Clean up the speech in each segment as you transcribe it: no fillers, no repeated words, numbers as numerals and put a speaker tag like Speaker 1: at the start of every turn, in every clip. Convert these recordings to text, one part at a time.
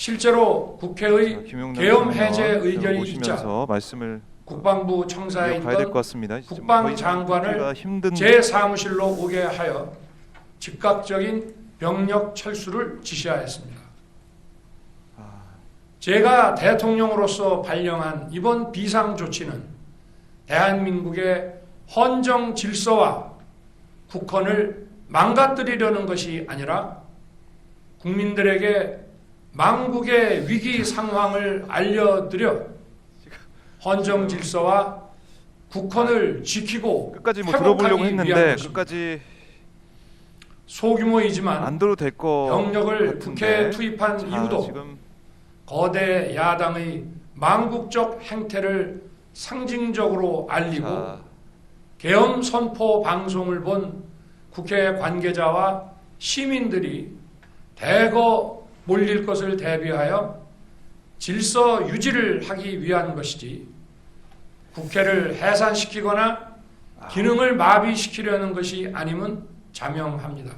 Speaker 1: 실제로 국회의 계엄 해제 의견이 있자
Speaker 2: 말씀을
Speaker 1: 국방부 청사에
Speaker 2: 가야 될 것
Speaker 1: 있던
Speaker 2: 같습니다.
Speaker 1: 국방장관을
Speaker 2: 힘든
Speaker 1: 제 사무실로 오게 하여 즉각적인 병력 철수를 지시하였습니다. 제가 대통령으로서 발령한 이번 비상조치는 대한민국의 헌정 질서와 국헌을 망가뜨리려는 것이 아니라 국민들에게 망국의 위기 상황을 알려드려 헌정 질서와 국헌을 지키고
Speaker 2: 끝까지 들어보려고 했는데 끝까지
Speaker 1: 소규모이지만
Speaker 2: 안 들어도 될 거
Speaker 1: 병력을
Speaker 2: 같은데.
Speaker 1: 국회에 투입한 이유도
Speaker 2: 지금
Speaker 1: 거대 야당의 망국적 행태를 상징적으로 알리고 계엄 선포 방송을 본 국회 관계자와 시민들이 대거 몰릴 것을 대비하여 질서 유지를 하기 위한 것이지 국회를 해산시키거나 기능을 마비시키려는 것이 아님은 자명합니다.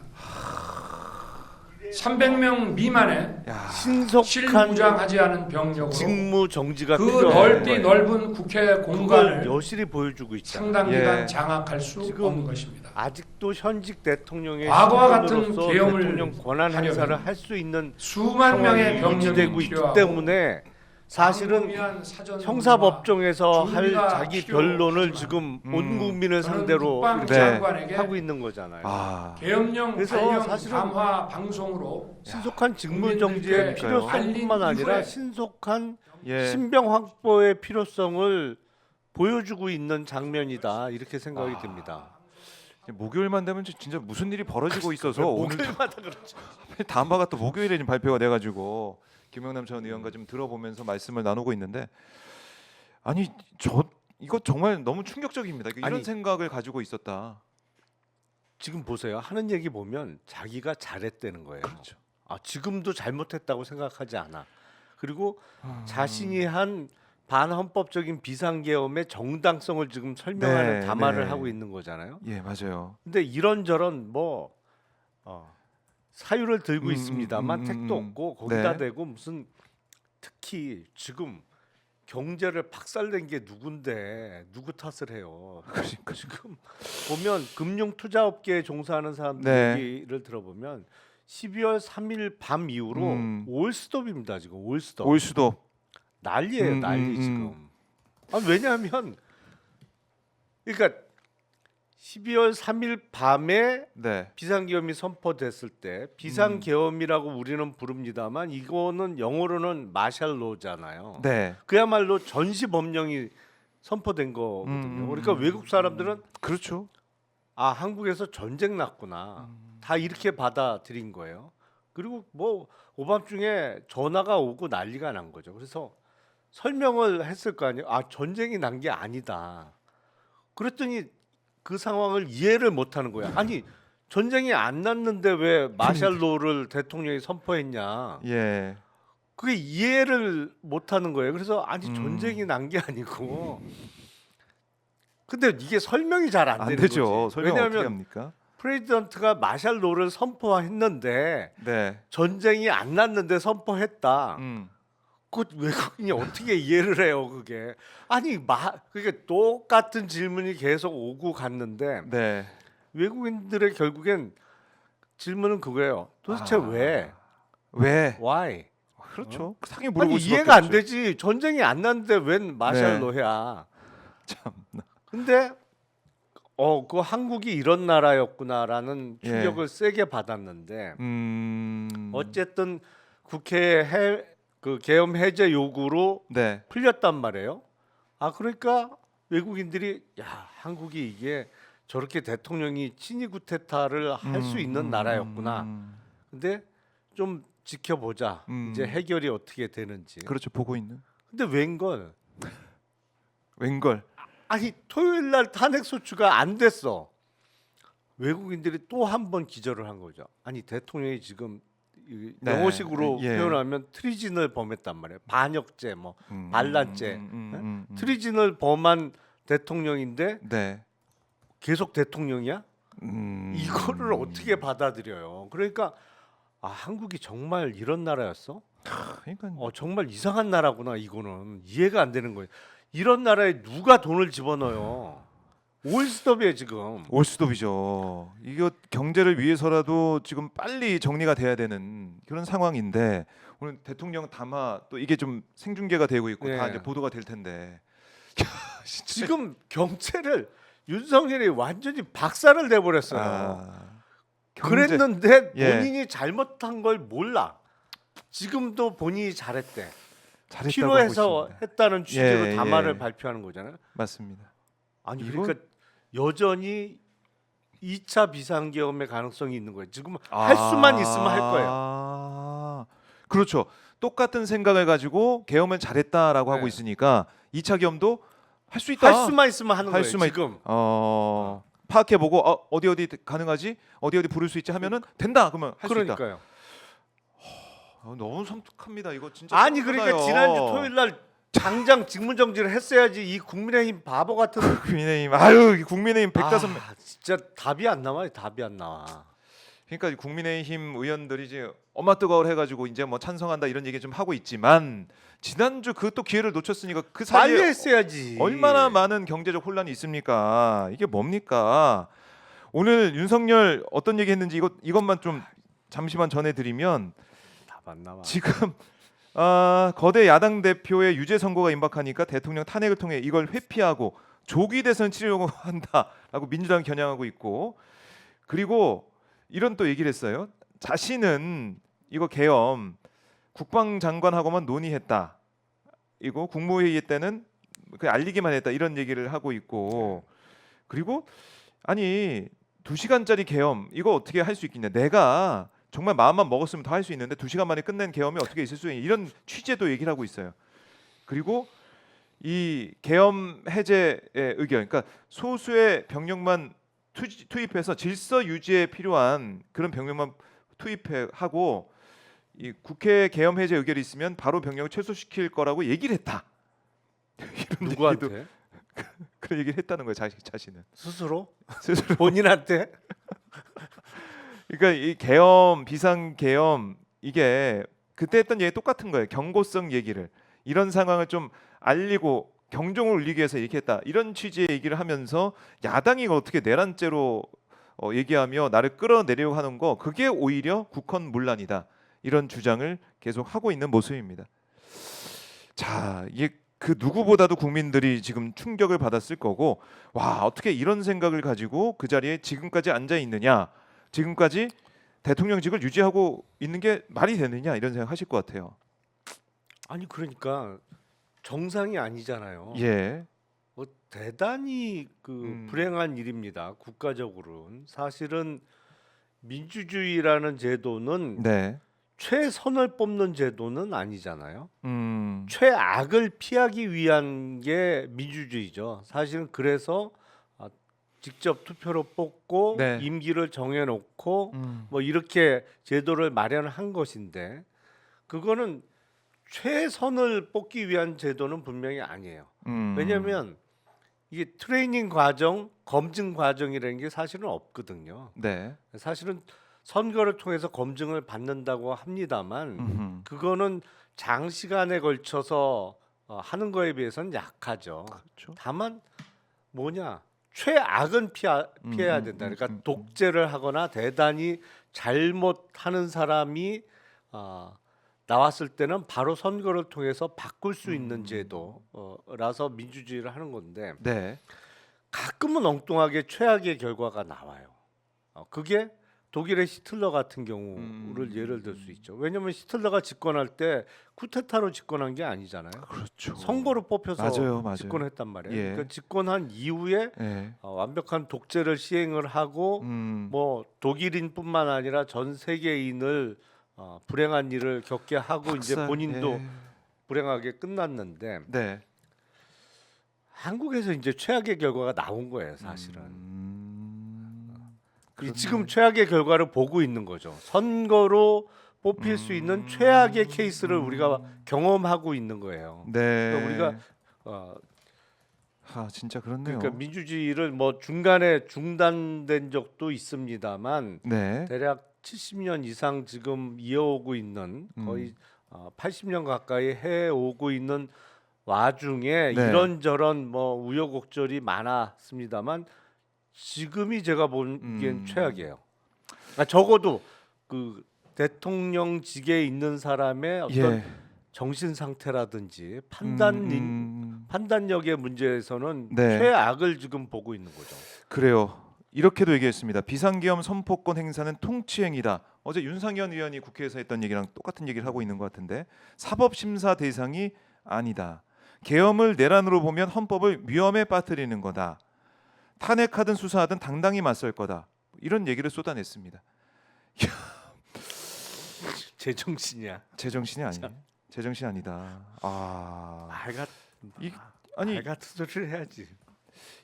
Speaker 1: 300명 미만의
Speaker 3: 신속한
Speaker 1: 실무장하지 않은 병력으로
Speaker 3: 직무 정지가
Speaker 1: 그
Speaker 3: 필요한
Speaker 1: 넓은 국회
Speaker 3: 그걸
Speaker 1: 공간을
Speaker 3: 여실히 보여주고 있잖아요.
Speaker 1: 상당 기간 장악할 수
Speaker 3: 지금
Speaker 1: 없는 것입니다.
Speaker 3: 아직도 현직 대통령의
Speaker 1: 과거와 같은
Speaker 3: 신분으로서
Speaker 1: 계엄을
Speaker 3: 대통령 권한 행사를
Speaker 1: 하려면
Speaker 3: 할 수 있는
Speaker 1: 수만 명의
Speaker 3: 상황이
Speaker 1: 병력이
Speaker 3: 유지되고 있기
Speaker 1: 필요하고
Speaker 3: 때문에 사실은
Speaker 1: 광범위한 사전
Speaker 3: 형사법정에서 할
Speaker 1: 준비가
Speaker 3: 자기
Speaker 1: 필요하지만
Speaker 3: 변론을 지금 온 국민을
Speaker 1: 저는
Speaker 3: 상대로
Speaker 1: 국방
Speaker 3: 이렇게
Speaker 1: 장관에게
Speaker 3: 하고 있는 거잖아요.
Speaker 1: 계엄령
Speaker 3: 그래서
Speaker 1: 발령
Speaker 3: 사실은
Speaker 1: 담화 방송으로
Speaker 3: 신속한 직무 정지의
Speaker 1: 국민들께
Speaker 3: 필요성뿐만
Speaker 1: 알린
Speaker 3: 아니라
Speaker 1: 이후에
Speaker 3: 신속한
Speaker 2: 예.
Speaker 3: 신병 확보의 필요성을 보여주고 있는 장면이다 이렇게 생각이 듭니다.
Speaker 2: 목요일만 되면 진짜 무슨 일이 벌어지고 있어서 오늘
Speaker 3: 목요일마다 그렇죠.
Speaker 2: 다음 바가 또 목요일에 지금 발표가 돼가지고 김영남 전 의원과 좀 들어보면서 말씀을 나누고 있는데 아니 이거 정말 너무 충격적입니다. 이런
Speaker 3: 아니,
Speaker 2: 생각을 가지고 있었다.
Speaker 3: 지금 보세요. 하는 얘기 보면 자기가 잘했다는 거예요.
Speaker 2: 그렇죠.
Speaker 3: 지금도 잘못했다고 생각하지 않아. 그리고 자신이 한 반헌법적인 비상계엄의 정당성을 지금 설명하는
Speaker 2: 네,
Speaker 3: 담화를
Speaker 2: 네.
Speaker 3: 하고 있는 거잖아요.
Speaker 2: 예, 맞아요.
Speaker 3: 근데 이런저런 사유를 들고 있습니다만 택도 없고 거기다
Speaker 2: 네.
Speaker 3: 대고 무슨 특히 지금 경제를 박살낸 게 누군데 누구 탓을 해요.
Speaker 2: 그러니까.
Speaker 3: 지금 보면 금융투자업계에 종사하는 사람들
Speaker 2: 네.
Speaker 3: 얘기를 들어보면 12월 3일 밤 이후로 올스톱입니다. 지금 올스톱.
Speaker 2: 올 수도.
Speaker 3: 난리예요. 난리 지금. 왜냐하면 그러니까 12월 3일 밤에
Speaker 2: 네.
Speaker 3: 비상계엄이 선포됐을 때 비상계엄이라고 우리는 부릅니다만 이거는 영어로는 마샬로잖아요.
Speaker 2: 네.
Speaker 3: 그야말로 전시법령이 선포된 거거든요. 그러니까 외국 사람들은
Speaker 2: 그렇죠.
Speaker 3: 한국에서 전쟁 났구나. 다 이렇게 받아들인 거예요. 그리고 뭐 오밤중에 전화가 오고 난리가 난 거죠. 그래서 설명을 했을 거 아니에요. 전쟁이 난 게 아니다. 그랬더니 그 상황을 이해를 못 하는 거야. 아니 전쟁이 안 났는데 왜 마샬로를 대통령이 선포했냐.
Speaker 2: 예.
Speaker 3: 그게 이해를 못 하는 거예요. 그래서 전쟁이 난 게 아니고. 근데 이게 설명이 잘 안 되는
Speaker 2: 되죠.
Speaker 3: 거지.
Speaker 2: 설명 어떻게
Speaker 3: 왜냐하면
Speaker 2: 합니까?
Speaker 3: 프레지던트가 마샬로를 선포했는데
Speaker 2: 네.
Speaker 3: 전쟁이 안 났는데 선포했다. 그 외국인이 어떻게 이해를 해요, 그게? 그게 똑같은 질문이 계속 오고 갔는데
Speaker 2: 네.
Speaker 3: 외국인들의 결국엔 질문은 그거예요. 도대체 왜?
Speaker 2: 왜?
Speaker 3: Why?
Speaker 2: 그렇죠. 상에 물어볼 수밖에
Speaker 3: 이해가 안
Speaker 2: 없죠.
Speaker 3: 되지. 전쟁이 안 났는데 웬 마샬로야?
Speaker 2: 참나.
Speaker 3: 근데 그 한국이 이런 나라였구나라는 충격을 세게 받았는데 어쨌든 국회에 그 계엄 해제 요구로
Speaker 2: 네.
Speaker 3: 풀렸단 말이에요. 그러니까 외국인들이 한국이 이게 저렇게 대통령이 친위 구테타를 할 수 있는 나라였구나. 근데 좀 지켜보자. 이제 해결이 어떻게 되는지.
Speaker 2: 그렇죠. 보고 있는.
Speaker 3: 근데 웬걸? 토요일 날 탄핵 소추가 안 됐어. 외국인들이 또 한 번 기절을 한 거죠. 대통령이 지금
Speaker 2: 네.
Speaker 3: 영어식으로
Speaker 2: 예.
Speaker 3: 표현하면 트리진을 범했단 말이에요. 반역죄, 반란죄, 트리진을 범한 대통령인데
Speaker 2: 네.
Speaker 3: 계속 대통령이야? 이거를 어떻게 받아들여요? 그러니까 한국이 정말 이런 나라였어?
Speaker 2: 그러니까
Speaker 3: 정말 이상한 나라구나. 이거는 이해가 안 되는 거예요. 이런 나라에 누가 돈을 집어넣어요? 올스톱이에요 지금.
Speaker 2: 올스톱이죠. 이거 경제를 위해서라도 지금 빨리 정리가 돼야 되는 그런 상황인데 오늘 대통령 담화 또 이게 좀 생중계가 되고 있고 다
Speaker 3: 네.
Speaker 2: 이제 보도가 될 텐데 진짜
Speaker 3: 지금 경제를 윤석열이 완전히 박살을 내버렸어요.
Speaker 2: 경제-
Speaker 3: 그랬는데
Speaker 2: 예.
Speaker 3: 본인이 잘못한 걸 몰라. 지금도 본인이 잘했대.
Speaker 2: 잘했다고
Speaker 3: 필요해서
Speaker 2: 하고 있습니다.
Speaker 3: 했다는 취지로
Speaker 2: 예,
Speaker 3: 담화를
Speaker 2: 예.
Speaker 3: 발표하는 거잖아요.
Speaker 2: 맞습니다.
Speaker 3: 아니
Speaker 2: 이거-
Speaker 3: 그러니까 여전히 2차 비상계엄의 가능성이 있는 거예요. 지금 할 수만 있으면 할 거예요.
Speaker 2: 그렇죠. 똑같은 생각을 가지고 계엄을 잘했다라고 하고
Speaker 3: 네.
Speaker 2: 있으니까 2차 계엄도 할 수 있다.
Speaker 3: 할 수만 있으면 하는
Speaker 2: 할
Speaker 3: 거예요.
Speaker 2: 수만
Speaker 3: 지금.
Speaker 2: 파악해보고 어디 가능하지? 어디 부를 수 있지 하면은 된다. 그러면 할 수 있다.
Speaker 3: 그러니까요.
Speaker 2: 너무 섬뜩합니다. 이거 진짜.
Speaker 3: 아니 그러니까
Speaker 2: 섬뜩하나요?
Speaker 3: 지난주 토요일 날 당장 직무 정지를 했어야지. 이 국민의힘 바보 같은.
Speaker 2: 국민의힘 아유 국민의힘 105명.
Speaker 3: 진짜 답이 안 나와요. 답이 안 나와.
Speaker 2: 그러니까 국민의힘 의원들이 이제 엄마 뜨거울 해가지고 이제 뭐 찬성한다 이런 얘기 좀 하고 있지만 지난주 그 또 기회를 놓쳤으니까 그
Speaker 3: 빨리
Speaker 2: 사이에
Speaker 3: 했어야지.
Speaker 2: 얼마나 많은 경제적 혼란이 있습니까? 이게 뭡니까? 오늘 윤석열 어떤 얘기 했는지 이것만 좀 잠시만 전해드리면
Speaker 3: 답 안 나와.
Speaker 2: 지금 거대 야당 대표의 유죄 선고가 임박하니까 대통령 탄핵을 통해 이걸 회피하고 조기 대선 치르려고 한다라고 민주당 겨냥하고 있고 그리고 이런 또 얘기를 했어요. 자신은 이거 계엄 국방장관하고만 논의했다. 이거 국무회의 때는 그 알리기만 했다 이런 얘기를 하고 있고 그리고 아니 2시간짜리 계엄 이거 어떻게 할 수 있겠냐. 내가 정말 마음만 먹었으면 더 할 수 있는데 2시간 만에 끝낸 계엄이 어떻게 있을 수 있냐. 이런 취재도 얘기를 하고 있어요. 그리고 이 계엄 해제의 의견 그러니까 소수의 병력만 투입해서 질서 유지에 필요한 그런 병력만 투입하고 이 국회 계엄 해제 의결이 있으면 바로 병력을 철수시킬 거라고 얘기를 했다. 이런 얘기도
Speaker 3: 누구한테?
Speaker 2: 그런 얘기를 했다는 거예요. 자신은
Speaker 3: 스스로?
Speaker 2: 스스로.
Speaker 3: 본인한테?
Speaker 2: 그러니까 이 계엄 비상 계엄 이게 그때 했던 얘기 똑같은 거예요. 경고성 얘기를 이런 상황을 좀 알리고 경종을 울리기 위해서 얘기했다. 이런 취지의 얘기를 하면서 야당이 이걸 어떻게 내란죄로 얘기하며 나를 끌어내려고 하는 거 그게 오히려 국헌문란이다. 이런 주장을 계속 하고 있는 모습입니다. 자, 이게 그 누구보다도 국민들이 지금 충격을 받았을 거고 와 어떻게 이런 생각을 가지고 그 자리에 지금까지 앉아 있느냐 지금까지 대통령직을 유지하고 있는 게 말이 되느냐 이런 생각 하실 것 같아요.
Speaker 3: 아니 그러니까 정상이 아니잖아요.
Speaker 2: 예.
Speaker 3: 대단히 불행한 일입니다. 국가적으로는 사실은 민주주의라는 제도는
Speaker 2: 네.
Speaker 3: 최선을 뽑는 제도는 아니잖아요.
Speaker 2: 음.
Speaker 3: 최악을 피하기 위한 게 민주주의죠. 사실은 그래서 직접 투표로 뽑고
Speaker 2: 네.
Speaker 3: 임기를 정해놓고 뭐 이렇게 제도를 마련한 것인데 그거는 최선을 뽑기 위한 제도는 분명히 아니에요. 왜냐하면 이게 트레이닝 과정, 검증 과정이라는 게 사실은 없거든요.
Speaker 2: 네.
Speaker 3: 사실은 선거를 통해서 검증을 받는다고 합니다만 그거는 장시간에 걸쳐서 하는 거에 비해서는 약하죠.
Speaker 2: 그렇죠.
Speaker 3: 다만 뭐냐 최악은 피해야 된다. 그러니까 독재를 하거나 대단히 잘못하는 사람이 나왔을 때는 바로 선거를 통해서 바꿀 수 있는 제도라서 민주주의를 하는 건데
Speaker 2: 네.
Speaker 3: 가끔은 엉뚱하게 최악의 결과가 나와요. 그게 독일의 히틀러 같은 경우를 예를 들 수 있죠. 왜냐하면 히틀러가 집권할 때 쿠데타로 집권한 게 아니잖아요.
Speaker 2: 그렇죠.
Speaker 3: 선거로 뽑혀서
Speaker 2: 맞아요.
Speaker 3: 집권했단 말이에요.
Speaker 2: 예.
Speaker 3: 그러니까 집권한 이후에
Speaker 2: 예.
Speaker 3: 완벽한 독재를 시행을 하고 뭐 독일인뿐만 아니라 전 세계인을 불행한 일을 겪게 하고 이제
Speaker 2: 박살,
Speaker 3: 본인도
Speaker 2: 예.
Speaker 3: 불행하게 끝났는데
Speaker 2: 네.
Speaker 3: 한국에서 이제 최악의 결과가 나온 거예요, 사실은.
Speaker 2: 그렇네요.
Speaker 3: 지금 최악의 결과를 보고 있는 거죠. 선거로 뽑힐 수 있는 최악의 케이스를 우리가 경험하고 있는 거예요.
Speaker 2: 네.
Speaker 3: 그러니까 우리가
Speaker 2: 진짜 그렇네요.
Speaker 3: 그러니까 민주주의를 뭐 중간에 중단된 적도 있습니다만
Speaker 2: 네.
Speaker 3: 대략 70년 이상 지금 이어오고 있는 거의 80년 가까이 해 오고 있는 와중에
Speaker 2: 네.
Speaker 3: 이런저런 뭐 우여곡절이 많았습니다만 지금이 제가 보기엔 최악이에요. 그러니까 적어도 그 대통령직에 있는 사람의 어떤
Speaker 2: 예.
Speaker 3: 정신 상태라든지 판단력의 문제에서는
Speaker 2: 네.
Speaker 3: 최악을 지금 보고 있는 거죠.
Speaker 2: 그래요. 이렇게도 얘기했습니다. 비상계엄 선포권 행사는 통치행위다. 어제 윤상현 의원이 국회에서 했던 얘기랑 똑같은 얘기를 하고 있는 것 같은데 사법심사 대상이 아니다. 계엄을 내란으로 보면 헌법을 위험에 빠뜨리는 거다. 탄핵하든 수사하든 당당히 맞설 거다. 이런 얘기를 쏟아냈습니다.
Speaker 3: 제정신이야.
Speaker 2: 제정신이 아니에요. 제정신 아니다.
Speaker 3: 말 같은 소리를 해야지.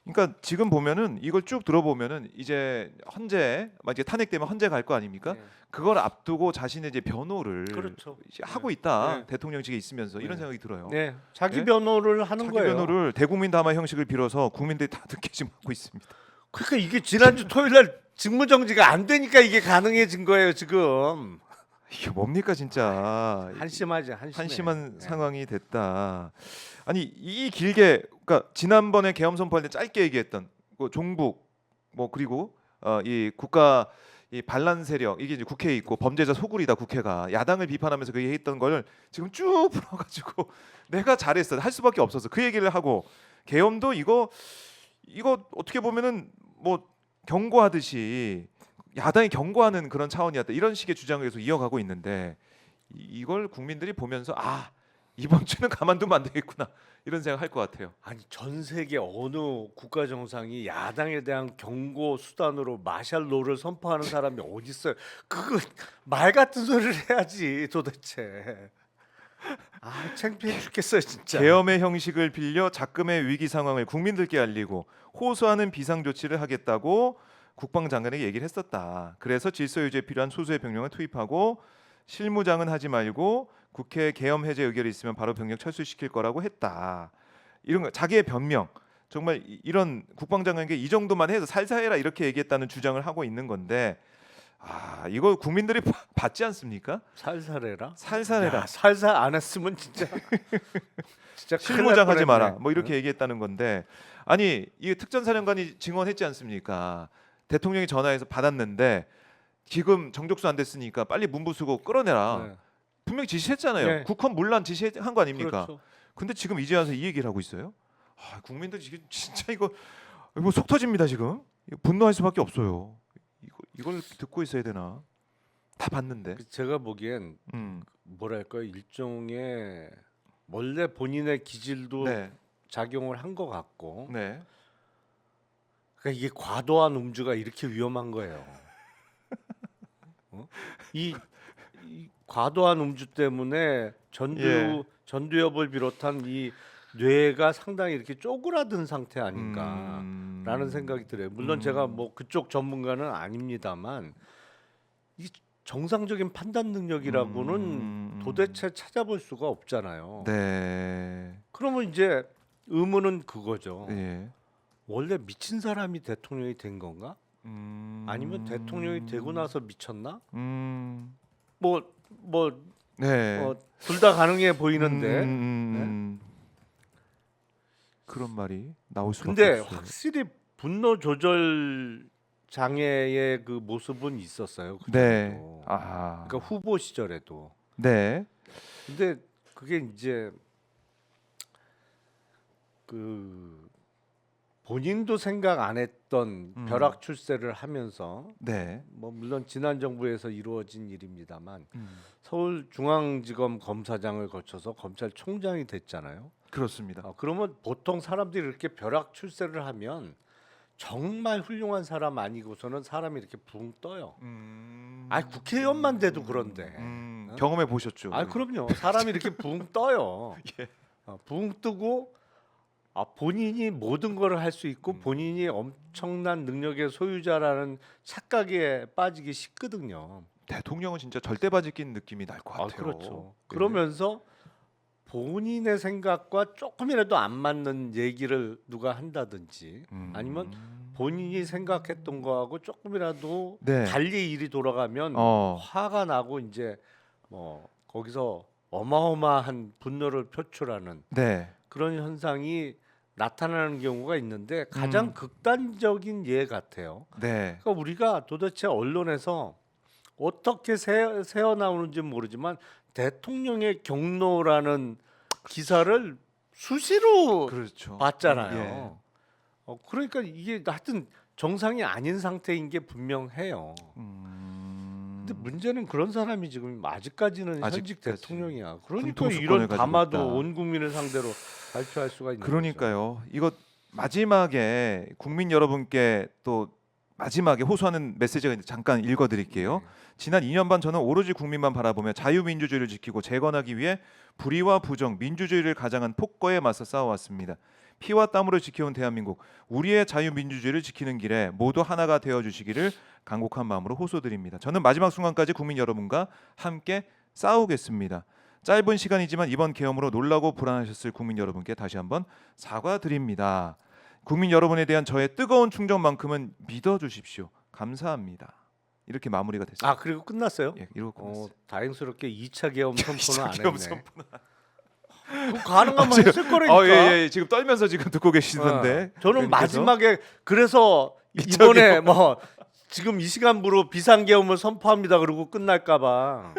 Speaker 2: 그러니까 지금 보면은 이걸 쭉 들어보면은 이제 헌재 만약에 탄핵되면 헌재 갈 거 아닙니까?
Speaker 3: 네.
Speaker 2: 그걸 앞두고 자신의 이제 변호를
Speaker 3: 그렇죠.
Speaker 2: 이제 하고 있다.
Speaker 3: 네.
Speaker 2: 대통령직에 있으면서 이런
Speaker 3: 네.
Speaker 2: 생각이 들어요.
Speaker 3: 네, 자기
Speaker 2: 네?
Speaker 3: 변호를 하는
Speaker 2: 자기
Speaker 3: 거예요.
Speaker 2: 변호를 대국민 담화 형식을 빌어서 국민들이 다 듣게 지금 하고 있습니다.
Speaker 3: 그러니까 이게 지난주 토요일 날 직무정지가 안 되니까 이게 가능해진 거예요 지금.
Speaker 2: 이게 뭡니까 진짜
Speaker 3: 한심하지.
Speaker 2: 한심한
Speaker 3: 네.
Speaker 2: 상황이 됐다. 아니 이 길게 그러니까 지난번에 계엄 선포할 때 짧게 얘기했던 그 종북 뭐 그리고 이 국가 이 반란 세력 이게 이제 국회에 있고 범죄자 소굴이다 국회가 야당을 비판하면서 그 얘기했던 걸 지금 쭉 풀어가지고 내가 잘했어 할 수밖에 없어서 그 얘기를 하고 계엄도 이거 어떻게 보면은 뭐 경고하듯이 야당이 경고하는 그런 차원이었다 이런 식의 주장을 계속 이어가고 있는데 이걸 국민들이 보면서 이번 주는 가만두면 안 되겠구나 이런 생각할 것 같아요.
Speaker 3: 아니 전 세계 어느 국가 정상이 야당에 대한 경고 수단으로 마샬로를 선포하는 사람이 어디 있어요? 그거 말 같은 소리를 해야지 도대체. 창피해 죽겠어요 진짜.
Speaker 2: 계엄의 형식을 빌려 작금의 위기 상황을 국민들께 알리고 호소하는 비상 조치를 하겠다고 국방장관에게 얘기를 했었다. 그래서 질서 유지에 필요한 소수의 병력을 투입하고 실무장은 하지 말고 국회 계엄 해제 의결이 있으면 바로 병력 철수시킬 거라고 했다. 이런 거 자기의 변명 정말 이런 국방장관에게 이 정도만 해서 살살해라 이렇게 얘기했다는 주장을 하고 있는 건데 이거 국민들이 받지 않습니까?
Speaker 3: 살살해라.
Speaker 2: 살살해라.
Speaker 3: 야, 살살 안 했으면 진짜 진짜
Speaker 2: 실무장 하지 마라.
Speaker 3: 뻔했네.
Speaker 2: 뭐 이렇게 얘기했다는 건데 아니 이게 특전사령관이 증언했지 않습니까? 대통령이 전화해서 받았는데 지금 정족수 안 됐으니까 빨리 문부수고 끌어내라.
Speaker 3: 네.
Speaker 2: 분명히 지시했잖아요.
Speaker 3: 네.
Speaker 2: 국헌 문란 지시한 거 아닙니까?
Speaker 3: 그렇죠.
Speaker 2: 근데 지금 이제 와서 이 얘기를 하고 있어요. 국민들 지금 진짜 이거 속 터집니다 지금. 이거 분노할 수밖에 없어요. 이걸 듣고 있어야 되나? 다 봤는데.
Speaker 3: 제가 보기엔 뭐랄까요 일종의 원래 본인의 기질도
Speaker 2: 네.
Speaker 3: 작용을 한 것 같고
Speaker 2: 네.
Speaker 3: 그러니까 이게 과도한 음주가 이렇게 위험한 거예요. 이 과도한 음주 때문에 전두엽을 비롯한 이 뇌가 상당히 이렇게 쪼그라든 상태 아닌가라는 생각이 들어요. 물론 제가 뭐 그쪽 전문가는 아닙니다만 이 정상적인 판단 능력이라고는 도대체 찾아볼 수가 없잖아요.
Speaker 2: 네.
Speaker 3: 그러면 이제 의문은 그거죠.
Speaker 2: 예.
Speaker 3: 원래 미친 사람이 대통령이 된 건가? 아니면 대통령이 되고 나서 미쳤나?
Speaker 2: 네.
Speaker 3: 둘 다 가능해 보이는데.
Speaker 2: 그런 말이 나올 수밖에
Speaker 3: 근데
Speaker 2: 없어요.
Speaker 3: 확실히 분노 조절 장애의 그 모습은 있었어요.
Speaker 2: 네.
Speaker 3: 그때도.
Speaker 2: 아.
Speaker 3: 그러니까 후보 시절에도.
Speaker 2: 네.
Speaker 3: 근데 그게 이제 그 본인도 생각 안 했던 벼락 출세를 하면서
Speaker 2: 네.
Speaker 3: 뭐 물론 지난 정부에서 이루어진 일입니다만 서울중앙지검 검사장을 거쳐서 검찰총장이 됐잖아요.
Speaker 2: 그렇습니다.
Speaker 3: 그러면 보통 사람들이 이렇게 벼락 출세를 하면 정말 훌륭한 사람 아니고서는 사람이 이렇게 붕 떠요. 국회의원만 돼도 그런데.
Speaker 2: 경험해 보셨죠?
Speaker 3: 그럼요. 사람이 이렇게 붕 떠요.
Speaker 2: 예.
Speaker 3: 붕 뜨고 본인이 모든 걸 할 수 있고 본인이 엄청난 능력의 소유자라는 착각에 빠지기 쉽거든요.
Speaker 2: 대통령은 진짜 절대바지 낀 느낌이 날 것 같아요.
Speaker 3: 그렇죠.
Speaker 2: 네.
Speaker 3: 그러면서 본인의 생각과 조금이라도 안 맞는 얘기를 누가 한다든지 아니면 본인이 생각했던 거하고 조금이라도
Speaker 2: 네.
Speaker 3: 달리 일이 돌아가면
Speaker 2: 어.
Speaker 3: 화가 나고 이제 뭐 거기서 어마어마한 분노를 표출하는
Speaker 2: 네.
Speaker 3: 그런 현상이 나타나는 경우가 있는데 가장 극단적인 예 같아요.
Speaker 2: 네.
Speaker 3: 그러니까 우리가 도대체 언론에서 어떻게 새어 나오는지 모르지만 대통령의 경로라는 기사를 수시로
Speaker 2: 그렇죠.
Speaker 3: 봤잖아요. 그러니까 이게 하여튼 정상이 아닌 상태인 게 분명해요. 근데 문제는 그런 사람이 지금 아직까지는 현직
Speaker 2: 아직까지
Speaker 3: 대통령이야. 그러니까
Speaker 2: 군통수권을
Speaker 3: 이런
Speaker 2: 가지고
Speaker 3: 담화도
Speaker 2: 있다.
Speaker 3: 온 국민을 상대로 발표할 수가 있는 거죠.
Speaker 2: 그러니까요. 이거 마지막에 국민 여러분께 또 마지막에 호소하는 메시지가 있는데 잠깐 읽어드릴게요.
Speaker 3: 네.
Speaker 2: 지난 2년 반 저는 오로지 국민만 바라보며 자유민주주의를 지키고 재건하기 위해 불의와 부정, 민주주의를 가장한 폭거에 맞서 싸워왔습니다. 피와 땀으로 지켜온 대한민국, 우리의 자유민주주의를 지키는 길에 모두 하나가 되어주시기를 간곡한 마음으로 호소드립니다. 저는 마지막 순간까지 국민 여러분과 함께 싸우겠습니다. 짧은 시간이지만 이번 계엄으로 놀라고 불안하셨을 국민 여러분께 다시 한번 사과드립니다. 국민 여러분에 대한 저의 뜨거운 충정만큼은 믿어주십시오. 감사합니다. 이렇게 마무리가 됐습니다.
Speaker 3: 아 그리고 끝났어요?
Speaker 2: 예, 이러고 끝났어요.
Speaker 3: 다행스럽게 2차 계엄 선포는 안
Speaker 2: 계엄
Speaker 3: 했네. 그거 가능하면 했을 거라니까.
Speaker 2: 예, 지금 떨면서 지금 듣고 계시던데.
Speaker 3: 저는
Speaker 2: 의원님께서.
Speaker 3: 마지막에 그래서
Speaker 2: 이차
Speaker 3: 이번에 뭐 지금 이 시간부로 비상계엄을 선포합니다. 그러고 끝날까봐.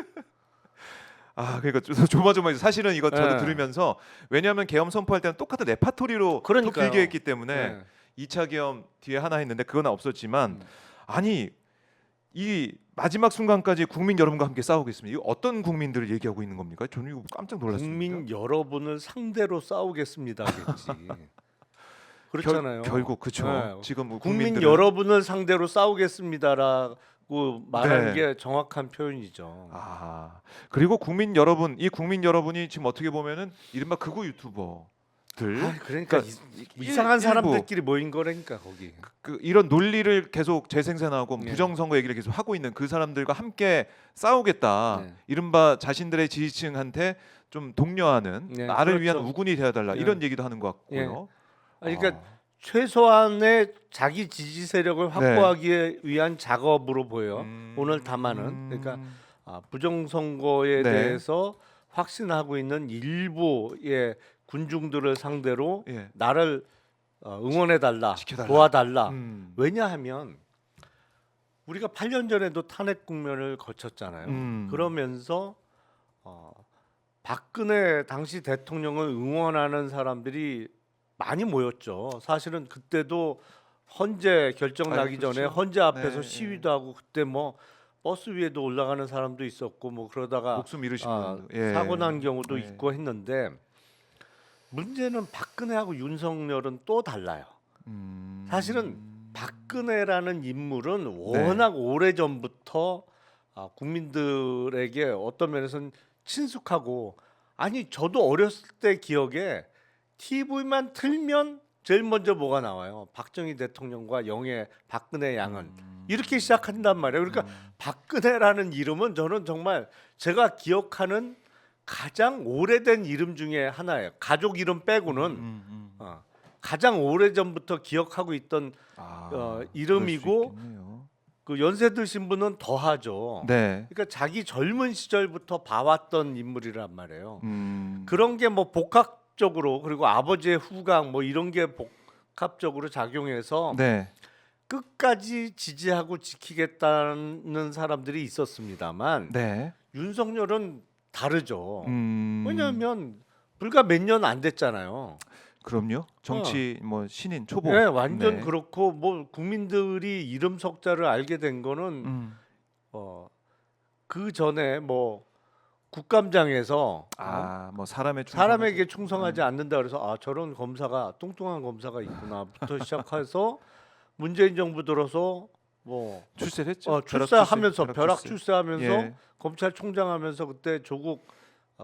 Speaker 2: 그러니까 조마조마 사실은 이거 저도
Speaker 3: 네.
Speaker 2: 들으면서 왜냐하면 계엄 선포할 때는 똑같은 레파토리로 또
Speaker 3: 그러니까요.
Speaker 2: 길게 했기 때문에
Speaker 3: 네.
Speaker 2: 2차 계엄 뒤에 하나 했는데 그건 없었지만 아니 이 마지막 순간까지 국민 여러분과 함께 싸우겠습니다. 이거 어떤 국민들을 얘기하고 있는 겁니까? 저는 이거 깜짝 놀랐습니다.
Speaker 3: 국민 여러분을 상대로 싸우겠습니다겠지. 그렇잖아요.
Speaker 2: 결국 그렇죠.
Speaker 3: 네.
Speaker 2: 지금 뭐
Speaker 3: 국민
Speaker 2: 국민들은-
Speaker 3: 여러분을 상대로 싸우겠습니다라고 말하는
Speaker 2: 네.
Speaker 3: 게 정확한 표현이죠.
Speaker 2: 그리고 국민 여러분, 이 국민 여러분이 지금 어떻게 보면은 이른바 극우 유튜버들
Speaker 3: 그러니까 이상한 사람들끼리 모인 거라니까 거기.
Speaker 2: 이런 논리를 계속 재생산하고
Speaker 3: 네.
Speaker 2: 부정선거 얘기를 계속 하고 있는 그 사람들과 함께 싸우겠다.
Speaker 3: 네.
Speaker 2: 이른바 자신들의 지지층한테 좀 독려하는
Speaker 3: 네,
Speaker 2: 나를
Speaker 3: 그렇죠.
Speaker 2: 위한 우군이 되어달라
Speaker 3: 네.
Speaker 2: 이런 얘기도 하는 것 같고요.
Speaker 3: 그러니까 최소한의 자기 지지 세력을 확보하기 위한 작업으로 보여요. 오늘 담화는 그러니까 부정선거에
Speaker 2: 네.
Speaker 3: 대해서 확신하고 있는 일부의 군중들을 상대로
Speaker 2: 예.
Speaker 3: 나를 응원해달라,
Speaker 2: 지켜달라.
Speaker 3: 도와달라.
Speaker 2: 음.
Speaker 3: 왜냐하면 우리가 8년 전에도 탄핵 국면을 거쳤잖아요. 그러면서 박근혜 당시 대통령을 응원하는 사람들이 많이 모였죠. 사실은 그때도 헌재 결정 나기
Speaker 2: 그렇죠.
Speaker 3: 전에 헌재 앞에서
Speaker 2: 네,
Speaker 3: 시위도 하고 그때 뭐 버스 위에도 올라가는 사람도 있었고 뭐 그러다가
Speaker 2: 목숨 잃으신 분도 예.
Speaker 3: 사고 난 경우도
Speaker 2: 네.
Speaker 3: 있고 했는데 문제는 박근혜하고 윤석열은 또 달라요. 사실은 박근혜라는 인물은 워낙 오래 전부터 국민들에게 어떤 면에서는 친숙하고 아니 저도 어렸을 때 기억에 TV만 틀면 제일 먼저 뭐가 나와요? 박정희 대통령과 영예 박근혜 양은 이렇게 시작한단 말이에요. 그러니까 박근혜라는 이름은 저는 정말 제가 기억하는 가장 오래된 이름 중에 하나예요. 가족 이름 빼고는 가장 오래 전부터 기억하고 있던 이름이고 그 연세 드신 분은 더하죠.
Speaker 2: 네.
Speaker 3: 그러니까 자기 젊은 시절부터 봐왔던 인물이란 말이에요.
Speaker 2: 음.
Speaker 3: 그런 게 뭐 복합적으로 그리고 아버지의 후광 뭐 이런 게 복합적으로 작용해서
Speaker 2: 네.
Speaker 3: 끝까지 지지하고 지키겠다는 사람들이 있었습니다만
Speaker 2: 네.
Speaker 3: 윤석열은 다르죠.
Speaker 2: 음.
Speaker 3: 왜냐하면 불과 몇 년 안 됐잖아요.
Speaker 2: 그럼요. 정치 뭐 신인 초보.
Speaker 3: 네, 완전
Speaker 2: 네.
Speaker 3: 그렇고 뭐 국민들이 이름 석자를 알게 된 거는 그 전에 뭐 국감장에서
Speaker 2: 뭐
Speaker 3: 사람에게 충성하지 않는다 그래서 저런 검사가 뚱뚱한 검사가 있구나부터 시작해서 문재인 정부 들어서 뭐
Speaker 2: 출세를 했죠.
Speaker 3: 출세하면서 벼락 출세하면서
Speaker 2: 예.
Speaker 3: 검찰총장 하면서 그때 조국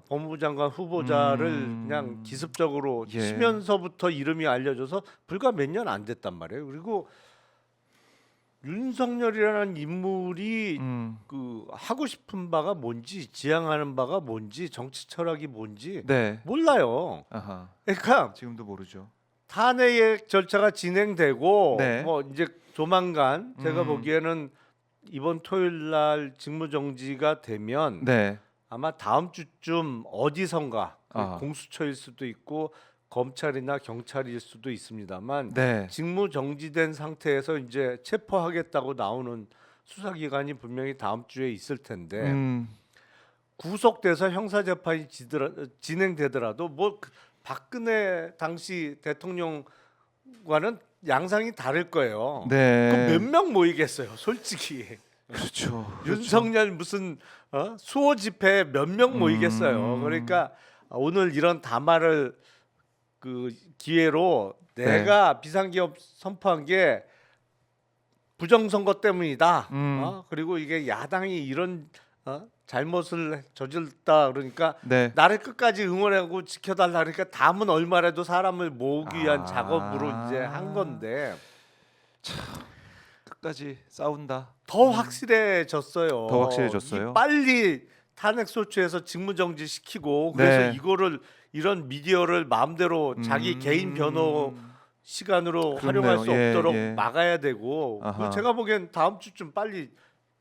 Speaker 3: 법무부 장관 후보자를 그냥 기습적으로
Speaker 2: 예.
Speaker 3: 치면서부터 이름이 알려져서 불과 몇 년 안 됐단 말이에요. 그리고 윤석열이라는 인물이 그 하고 싶은 바가 뭔지 지향하는 바가 뭔지 정치 철학이 뭔지
Speaker 2: 네.
Speaker 3: 몰라요.
Speaker 2: 아하.
Speaker 3: 그러니까
Speaker 2: 지금도 모르죠.
Speaker 3: 탄핵의 절차가 진행되고
Speaker 2: 네.
Speaker 3: 뭐 이제 조만간 제가 보기에는 이번 토요일 날 직무정지가 되면
Speaker 2: 네.
Speaker 3: 아마 다음 주쯤 어디선가
Speaker 2: 아.
Speaker 3: 공수처일 수도 있고 검찰이나 경찰일 수도 있습니다만
Speaker 2: 네.
Speaker 3: 직무 정지된 상태에서 이제 체포하겠다고 나오는 수사기관이 분명히 다음 주에 있을 텐데 구속돼서 형사 재판이 진행되더라도 뭐 박근혜 당시 대통령과는 양상이 다를 거예요.
Speaker 2: 네.
Speaker 3: 그럼 몇 명 모이겠어요, 솔직히.
Speaker 2: 그렇죠.
Speaker 3: 윤석열 무슨 수호 집회 몇 명 모이겠어요. 그러니까 오늘 이런 담화를 그 기회로 내가 비상기업 선포한 게 부정선거 때문이다. 그리고 이게 야당이 이런 잘못을 저질렀다 그러니까
Speaker 2: 네.
Speaker 3: 나를 끝까지 응원하고 지켜달라 그러니까 다음은 얼마라도 사람을 모으기 위한 작업으로 이제 한 건데
Speaker 2: 끝까지 싸운다.
Speaker 3: 더 확실해졌어요.
Speaker 2: 더 확실해졌어요?
Speaker 3: 빨리 탄핵 소추해서 직무정지 시키고 그래서
Speaker 2: 네.
Speaker 3: 이거를 이런 미디어를 마음대로 자기 개인 변호 시간으로
Speaker 2: 그렇네요.
Speaker 3: 활용할 수
Speaker 2: 예,
Speaker 3: 없도록
Speaker 2: 예.
Speaker 3: 막아야 되고
Speaker 2: 아하.
Speaker 3: 제가 보기엔 다음 주쯤 빨리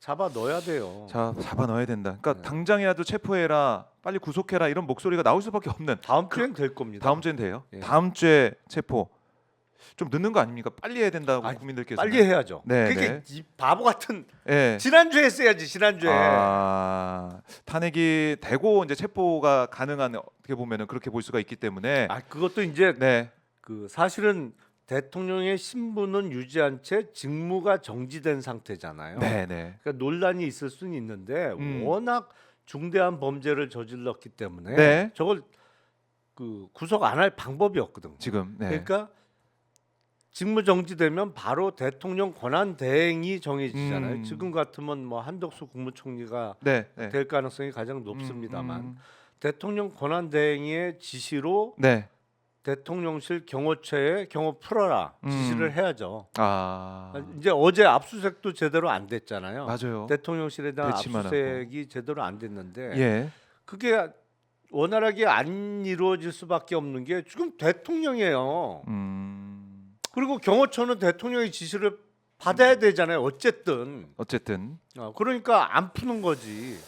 Speaker 3: 잡아 넣어야 돼요.
Speaker 2: 잡아 넣어야 된다. 그러니까
Speaker 3: 네.
Speaker 2: 당장이라도 체포해라, 빨리 구속해라 이런 목소리가 나올 수밖에 없는.
Speaker 3: 다음 주엔 될 겁니다.
Speaker 2: 다음 주엔 돼요.
Speaker 3: 예.
Speaker 2: 다음 주에 체포. 좀 늦는 거 아닙니까? 빨리 해야 된다고
Speaker 3: 아니,
Speaker 2: 국민들께서.
Speaker 3: 빨리 해야죠.
Speaker 2: 네,
Speaker 3: 그게
Speaker 2: 네.
Speaker 3: 이 바보 같은
Speaker 2: 예.
Speaker 3: 지난주에 했어야지 지난주에.
Speaker 2: 탄핵이 되고 이제 체포가 가능한 어떻게 보면은 그렇게 볼 수가 있기 때문에.
Speaker 3: 그것도 이제
Speaker 2: 네.
Speaker 3: 그 사실은 대통령의 신분은 유지한 채 직무가 정지된 상태잖아요.
Speaker 2: 네, 네.
Speaker 3: 그러니까 논란이 있을 수는 있는데 워낙 중대한 범죄를 저질렀기 때문에
Speaker 2: 네.
Speaker 3: 저걸 그 구속 안 할 방법이 없거든.
Speaker 2: 지금. 네.
Speaker 3: 그러니까 직무 정지되면 바로 대통령 권한 대행이 정해지잖아요. 지금 같으면 뭐 한덕수 국무총리가
Speaker 2: 네. 네.
Speaker 3: 될 가능성이 가장 높습니다만 대통령 권한 대행의 지시로
Speaker 2: 네.
Speaker 3: 대통령실 경호처에 경호 풀어라 지시를 해야죠. 이제 어제 압수수색도 제대로 안 됐잖아요.
Speaker 2: 맞아요.
Speaker 3: 대통령실에 대한
Speaker 2: 배치만
Speaker 3: 압수수색이 제대로 안 됐는데
Speaker 2: 예.
Speaker 3: 그게 원활하게 안 이루어질 수밖에 없는 게 지금 대통령이에요. 그리고 경호처는 대통령의 지시를 받아야 되잖아요. 어쨌든 그러니까 안 푸는 거지.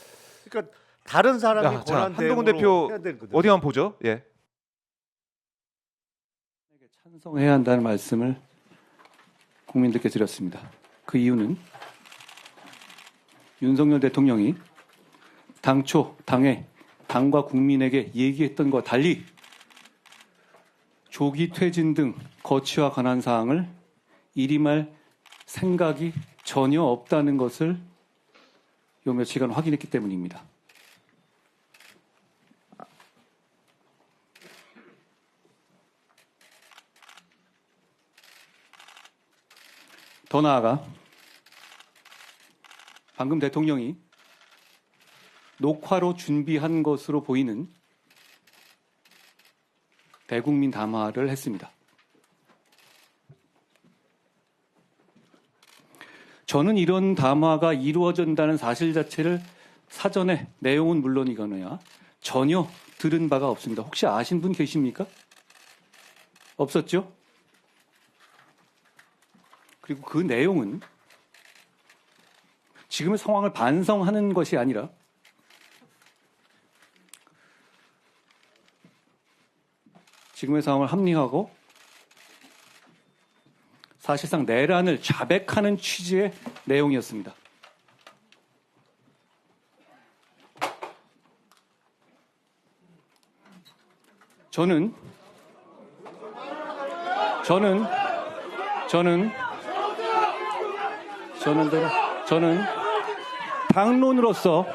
Speaker 3: 그러니까 다른 사람이 권한
Speaker 2: 한동훈
Speaker 3: 대행으로
Speaker 2: 대표
Speaker 3: 해야 되거든.
Speaker 2: 어디 한번 보죠. 예.
Speaker 4: 찬성해야 한다는 말씀을 국민들께 드렸습니다. 그 이유는 윤석열 대통령이 당초 당에 당과 국민에게 얘기했던 것과 달리 조기 퇴진 등 거취와 관한 사항을 일임할 생각이 전혀 없다는 것을 요 며칠간 확인했기 때문입니다. 더 나아가 방금 대통령이 녹화로 준비한 것으로 보이는 대국민 담화를 했습니다. 저는 이런 담화가 이루어진다는 사실 자체를 사전에 내용은 물론이거나 전혀 들은 바가 없습니다. 혹시 아신 분 계십니까? 없었죠? 그리고 그 내용은 지금의 상황을 반성하는 것이 아니라 지금의 상황을 합리화하고 사실상 내란을 자백하는 취지의 내용이었습니다. 저는 당론으로서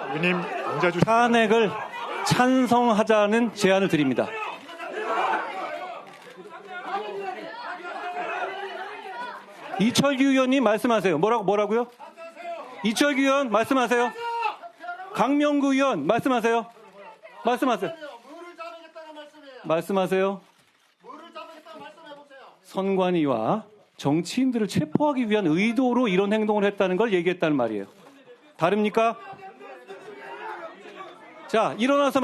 Speaker 1: 의원님 앉아 주시죠.
Speaker 4: 탄핵을 찬성하자는 제안을 드립니다. 이철규 의원님 말씀하세요. 뭐라고요? 이철규 의원 말씀하세요. 강명구 의원 말씀하세요. 말씀하세요. 선관위와 정치인들을 체포하기 위한 의도로 이런 행동을 했다는 걸 얘기했다는 말이에요. 다릅니까? 자, 일어나서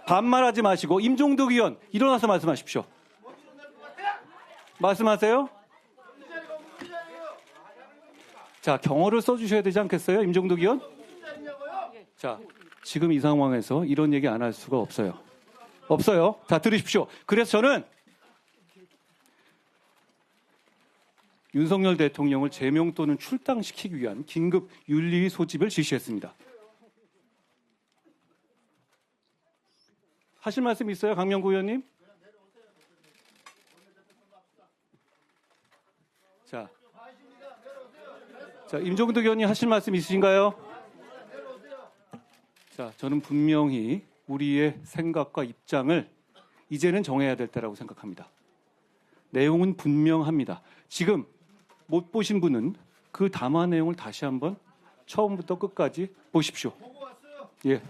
Speaker 4: 반말하지 마시고 임종덕 의원 일어나서 말씀하십시오. 말씀하세요. 자, 경어를 써주셔야 되지 않겠어요, 임종덕 의원? 자, 지금 이 상황에서 이런 얘기 안 할 수가 없어요. 없어요. 자, 들으십시오. 그래서 저는 윤석열 대통령을 제명 또는 출당시키기 위한 긴급 윤리 소집을 지시했습니다. 하실 말씀 있어요, 강명구 의원님? 자, 임종덕 의원님 하실 말씀 있으신가요? 자, 저는 분명히 우리의 생각과 입장을 이제는 정해야 될 때라고 생각합니다. 내용은 분명합니다. 지금 못 보신 분은 그 담화 내용을 다시 한번 처음부터 끝까지 보십시오. 예.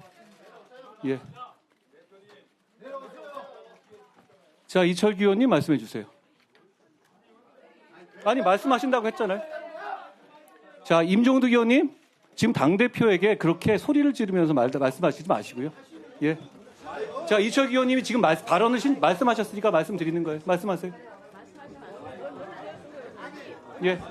Speaker 4: 예. 자, 이철규 의원님 말씀해 주세요. 아니, 말씀하신다고 했잖아요. 자, 임종득 의원님, 지금 당대표에게 그렇게 소리를 지르면서 말씀하시지 마시고요. 예. 자, 이철규 의원님이 지금 발언을 말씀하셨으니까 말씀드리는 거예요. 말씀하세요. 예.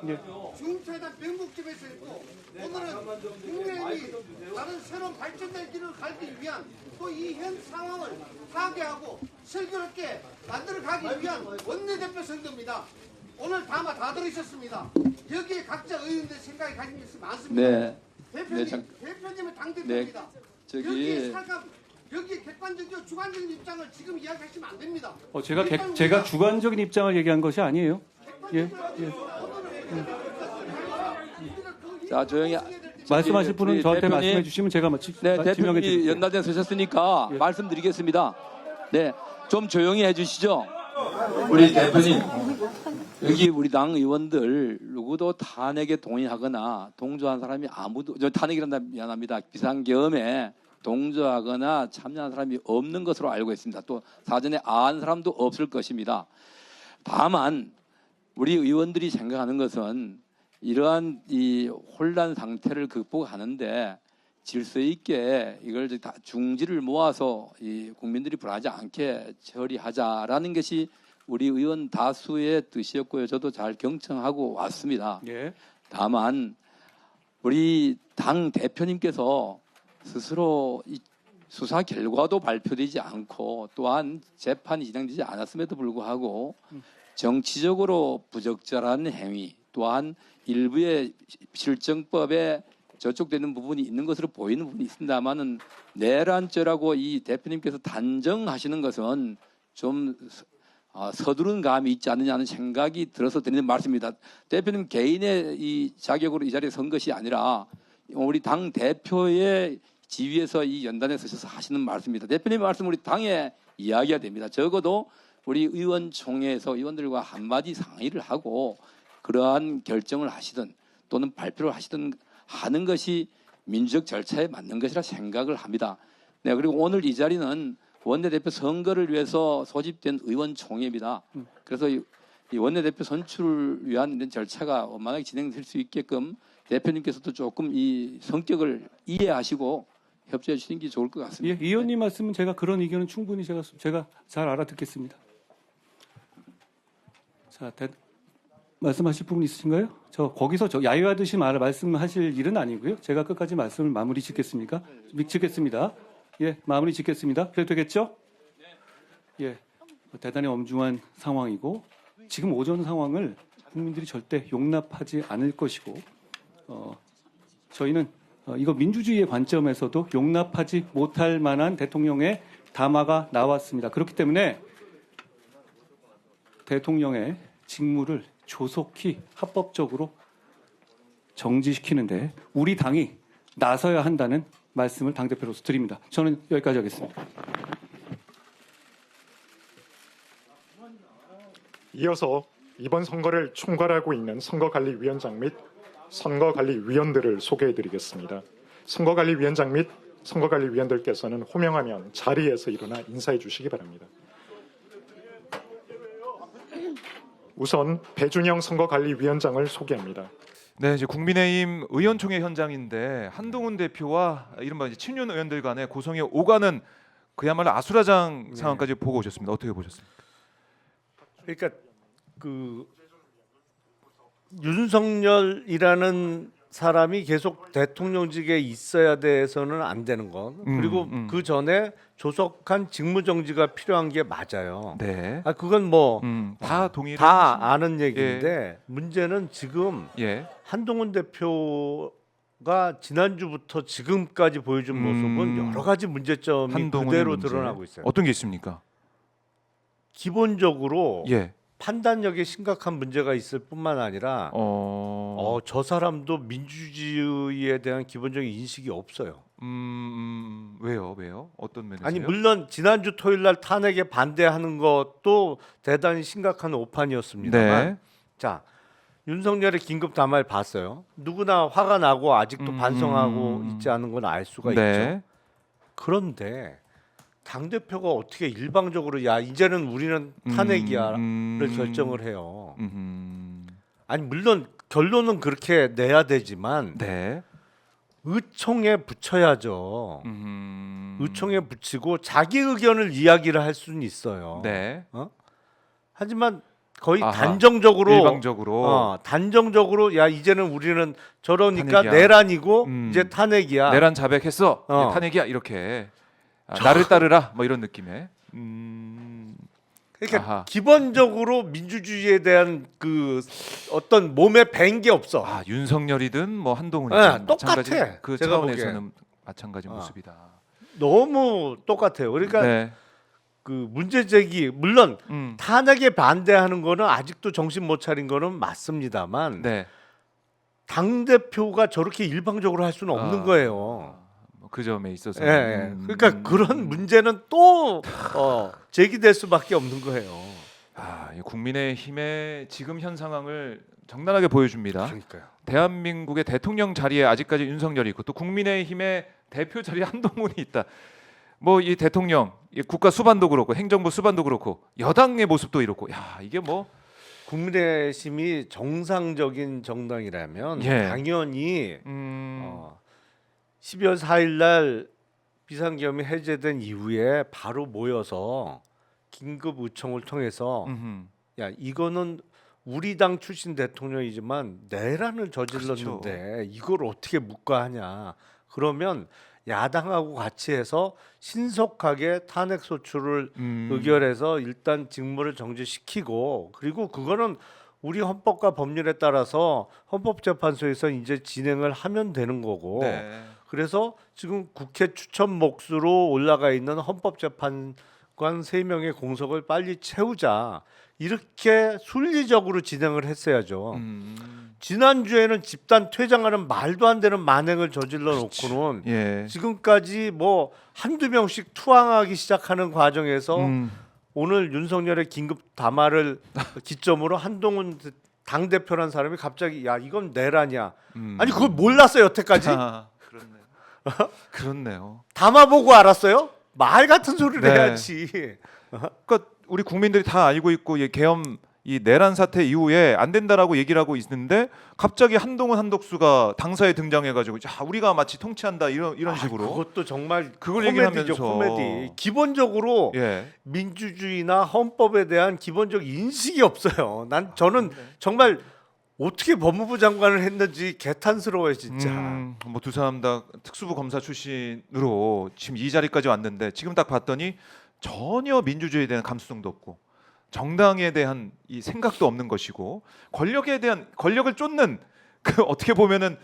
Speaker 4: 예.
Speaker 5: 중차단 병국집에서 있고 오늘은 국민의힘이 다른 새로운 발전된 길을 가기 위한 또 이 현 상황을 파괴하고 슬기롭게 만들어가기 위한 원내대표 선거입니다. 오늘 담화 다 들으셨습니다. 여기에 각자 의원들 생각이 가진 것이 많습니다.
Speaker 6: 네.
Speaker 5: 대표님은 당대표입니다.
Speaker 6: 저기
Speaker 5: 여기에 객관적이고 주관적인 입장을 지금 이야기하시면 안 됩니다.
Speaker 4: 제가 주관적인 입장을 얘기한 것이 아니에요. 예. 예.
Speaker 6: 자, 조용히
Speaker 4: 말씀하실 분은
Speaker 6: 우리
Speaker 4: 저한테
Speaker 6: 대표님,
Speaker 4: 말씀해 주시면 제가
Speaker 6: 네,
Speaker 4: 지명해
Speaker 6: 대표님이
Speaker 4: 드릴게요.
Speaker 6: 연단에 서셨으니까
Speaker 4: 예.
Speaker 6: 말씀드리겠습니다. 네, 좀 조용히 해주시죠. 우리 대표님, 여기 우리 당 의원들 누구도 탄핵에 동의하거나 동조한 사람이 아무도, 저 탄핵이란다 미안합니다. 비상계엄에 동조하거나 참여한 사람이 없는 것으로 알고 있습니다. 또 사전에 아는 사람도 없을 것입니다. 다만 우리 의원들이 생각하는 것은 이러한 이 혼란 상태를 극복하는데 질서 있게 이걸 다 중지를 모아서 이 국민들이 불안하지 않게 처리하자라는 것이 우리 의원 다수의 뜻이었고요. 저도 잘 경청하고 왔습니다.
Speaker 4: 예.
Speaker 6: 다만 우리 당 대표님께서 스스로 이 수사 결과도 발표되지 않고 또한 재판이 진행되지 않았음에도 불구하고 정치적으로 부적절한 행위 또한 일부의 실정법에 저촉되는 부분이 있는 것으로 보이는 부분이 있습니다만은 내란죄라고 이 대표님께서 단정하시는 것은 좀 서두른 감이 있지 않느냐는 생각이 들어서 드리는 말씀입니다. 대표님 개인의 이 자격으로 이 자리에 선 것이 아니라 우리 당 대표의 지위에서 이 연단에 서셔서 하시는 말씀입니다. 대표님의 말씀 우리 당에 이야기가 됩니다. 적어도 우리 의원총회에서 의원들과 한마디 상의를 하고 그러한 결정을 하시든 또는 발표를 하시든 하는 것이 민주적 절차에 맞는 것이라 생각을 합니다. 네, 그리고 오늘 이 자리는 원내대표 선거를 위해서 소집된 의원총회입니다. 그래서 이 원내대표 선출을 위한 이런 절차가 원만하게 진행될 수 있게끔 대표님께서도 조금 이 성격을 이해하시고 협조해 주시는 게 좋을 것 같습니다.
Speaker 4: 예, 의원님 말씀은 제가 그런 의견은 충분히 제가 잘 알아듣겠습니다. 자, 말씀하실 부분 있으신가요? 거기서 야유하듯이 말씀하실 일은 아니고요. 제가 끝까지 말씀을 마무리 짓겠습니까? 짓겠습니다. 예, 마무리 짓겠습니다. 그래도 되겠죠? 예, 대단히 엄중한 상황이고 지금 오전 상황을 국민들이 절대 용납하지 않을 것이고 저희는 이거 민주주의의 관점에서도 용납하지 못할 만한 대통령의 담화가 나왔습니다. 그렇기 때문에 대통령의 직무를 조속히 합법적으로 정지시키는데 우리 당이 나서야 한다는 말씀을 당대표로서 드립니다. 저는 여기까지 하겠습니다.
Speaker 7: 이어서 이번 선거를 총괄하고 있는 선거관리위원장 및 선거관리위원들을 소개해드리겠습니다. 선거관리위원장 및 선거관리위원들께서는 호명하면 자리에서 일어나 인사해 주시기 바랍니다. 우선 배준영 선거관리위원장을 소개합니다.
Speaker 2: 네, 이제 국민의힘 의원총회 현장인데 한동훈 대표와 이른바 이제 친윤 의원들 간의 고성에 오가는 그야말로 아수라장 상황까지 보고 오셨습니다. 어떻게 보셨습니까?
Speaker 3: 그러니까 그 윤석열이라는 사람이 계속 대통령직에 있어야 돼서는 안 되는 것. 그리고 그 전에 조속한 직무정지가 필요한 게 맞아요.
Speaker 2: 네.
Speaker 3: 아 그건 뭐
Speaker 2: 다 동의.
Speaker 3: 다 아는 얘기인데 문제는 지금
Speaker 2: 예.
Speaker 3: 한동훈 대표가 지난주부터 지금까지 보여준 모습은 여러 가지 문제점이
Speaker 2: 한동훈의
Speaker 3: 그대로
Speaker 2: 문제.
Speaker 3: 드러나고 있어요.
Speaker 2: 어떤 게 있습니까?
Speaker 3: 기본적으로
Speaker 2: 예.
Speaker 3: 판단력에 심각한 문제가 있을 뿐만 아니라 저 사람도 민주주의에 대한 기본적인 인식이 없어요.
Speaker 2: 왜요? 어떤 면에서요?
Speaker 3: 아니 물론 지난주 토요일 날 탄핵에 반대하는 것도 대단히 심각한 오판이었습니다만
Speaker 2: 네.
Speaker 3: 자 윤석열의 긴급 담화를 봤어요. 누구나 화가 나고 아직도 반성하고 있지 않은 건 알 수가 있죠.
Speaker 2: 네.
Speaker 3: 그런데 당 대표가 어떻게 일방적으로 야 이제는 우리는 탄핵이야를 결정을 해요. 아니 물론 결론은 그렇게 내야 되지만
Speaker 2: 네.
Speaker 3: 의총에 붙여야죠. 의총에 붙이고 자기 의견을 이야기를 할 수는 있어요.
Speaker 2: 네.
Speaker 3: 하지만 거의
Speaker 2: 아하,
Speaker 3: 단정적으로
Speaker 2: 일방적으로
Speaker 3: 야 이제는 우리는 저러니까
Speaker 2: 탄핵이야.
Speaker 3: 내란이고 이제 탄핵이야.
Speaker 2: 내란 자백했어.
Speaker 3: 어.
Speaker 2: 이제 탄핵이야 이렇게. 나를 따르라 뭐 이런 느낌의.
Speaker 3: 그러니까
Speaker 2: 아하.
Speaker 3: 기본적으로 민주주의에 대한 그 어떤 몸에 밴 게 없어.
Speaker 2: 윤석열이든 뭐 한동훈이든
Speaker 3: 똑같아.
Speaker 2: 마찬가지. 그
Speaker 3: 제가
Speaker 2: 차원에서는 마찬가지 모습이다.
Speaker 3: 너무 똑같아요. 그러니까
Speaker 2: 네.
Speaker 3: 그 문제 제기 물론
Speaker 2: 음.
Speaker 3: 탄핵에 반대하는 거는 아직도 정신 못 차린 거는 맞습니다만
Speaker 2: 네.
Speaker 3: 당 대표가 저렇게 일방적으로 할 수는 없는 거예요.
Speaker 2: 그 점에 있어서.
Speaker 3: 예. 그러니까 그런 문제는 또 제기될 수밖에 없는 거예요.
Speaker 2: 이 국민의힘의 지금 현 상황을 적나라하게 보여줍니다.
Speaker 3: 그러니까요.
Speaker 2: 대한민국의 대통령 자리에 아직까지 윤석열이 있고 또 국민의힘의 대표 자리에 한동훈이 있다. 뭐 이 대통령, 이 국가 수반도 그렇고 행정부 수반도 그렇고 여당의 모습도 이렇고, 야 이게 뭐
Speaker 3: 국민의힘이 정상적인 정당이라면
Speaker 2: 예.
Speaker 3: 당연히 12월 4일 날 비상계엄이 해제된 이후에 바로 모여서 긴급 의총을 통해서 야 이거는 우리 당 출신 대통령이지만 내란을 저질렀는데
Speaker 2: 그렇죠.
Speaker 3: 이걸 어떻게 묵과하냐. 그러면 야당하고 같이 해서 신속하게 탄핵 소추를 의결해서 일단 직무를 정지시키고 그리고 그거는 우리 헌법과 법률에 따라서 헌법재판소에서 이제 진행을 하면 되는 거고
Speaker 2: 네.
Speaker 3: 그래서 지금 국회 추천 몫으로 올라가 있는 헌법재판관 3명의 공석을 빨리 채우자 이렇게 순리적으로 진행을 했어야죠. 지난주에는 집단 퇴장하는 말도 안 되는 만행을 저질러 놓고는
Speaker 2: 예.
Speaker 3: 지금까지 뭐 한두 명씩 투항하기 시작하는 과정에서 오늘 윤석열의 긴급 담화를 기점으로 한동훈 당대표라는 사람이 갑자기 야 이건 내란이야. 아니 그걸 몰랐어요 여태까지?
Speaker 2: 그렇네요. 그렇네요.
Speaker 3: 담화 보고 알았어요? 말 같은 소리를
Speaker 2: 네.
Speaker 3: 해야지.
Speaker 2: 그러니까 우리 국민들이 다 알고 있고 이 계엄 이 내란 사태 이후에 안 된다라고 얘기를 하고 있는데 갑자기 한동훈 한덕수가 당사에 등장해가지고 자 우리가 마치 통치한다 이런 식으로
Speaker 3: 그것도 정말
Speaker 2: 그걸
Speaker 3: 코미디죠,
Speaker 2: 얘기하면서
Speaker 3: 코미디. 기본적으로
Speaker 2: 예.
Speaker 3: 민주주의나 헌법에 대한 기본적 인식이 없어요. 저는 정말 어떻게 법무부 장관을 했는지 개탄스러워요 진짜.
Speaker 2: 뭐 두 사람 다 특수부 검사 출신으로 지금 이 자리까지 왔는데 지금 딱 봤더니 전혀 민주주의에 대한 감수성도 없고 정당에 대한 이 생각도 없는 것이고 권력에 대한 권력을 쫓는 그 어떻게 보면은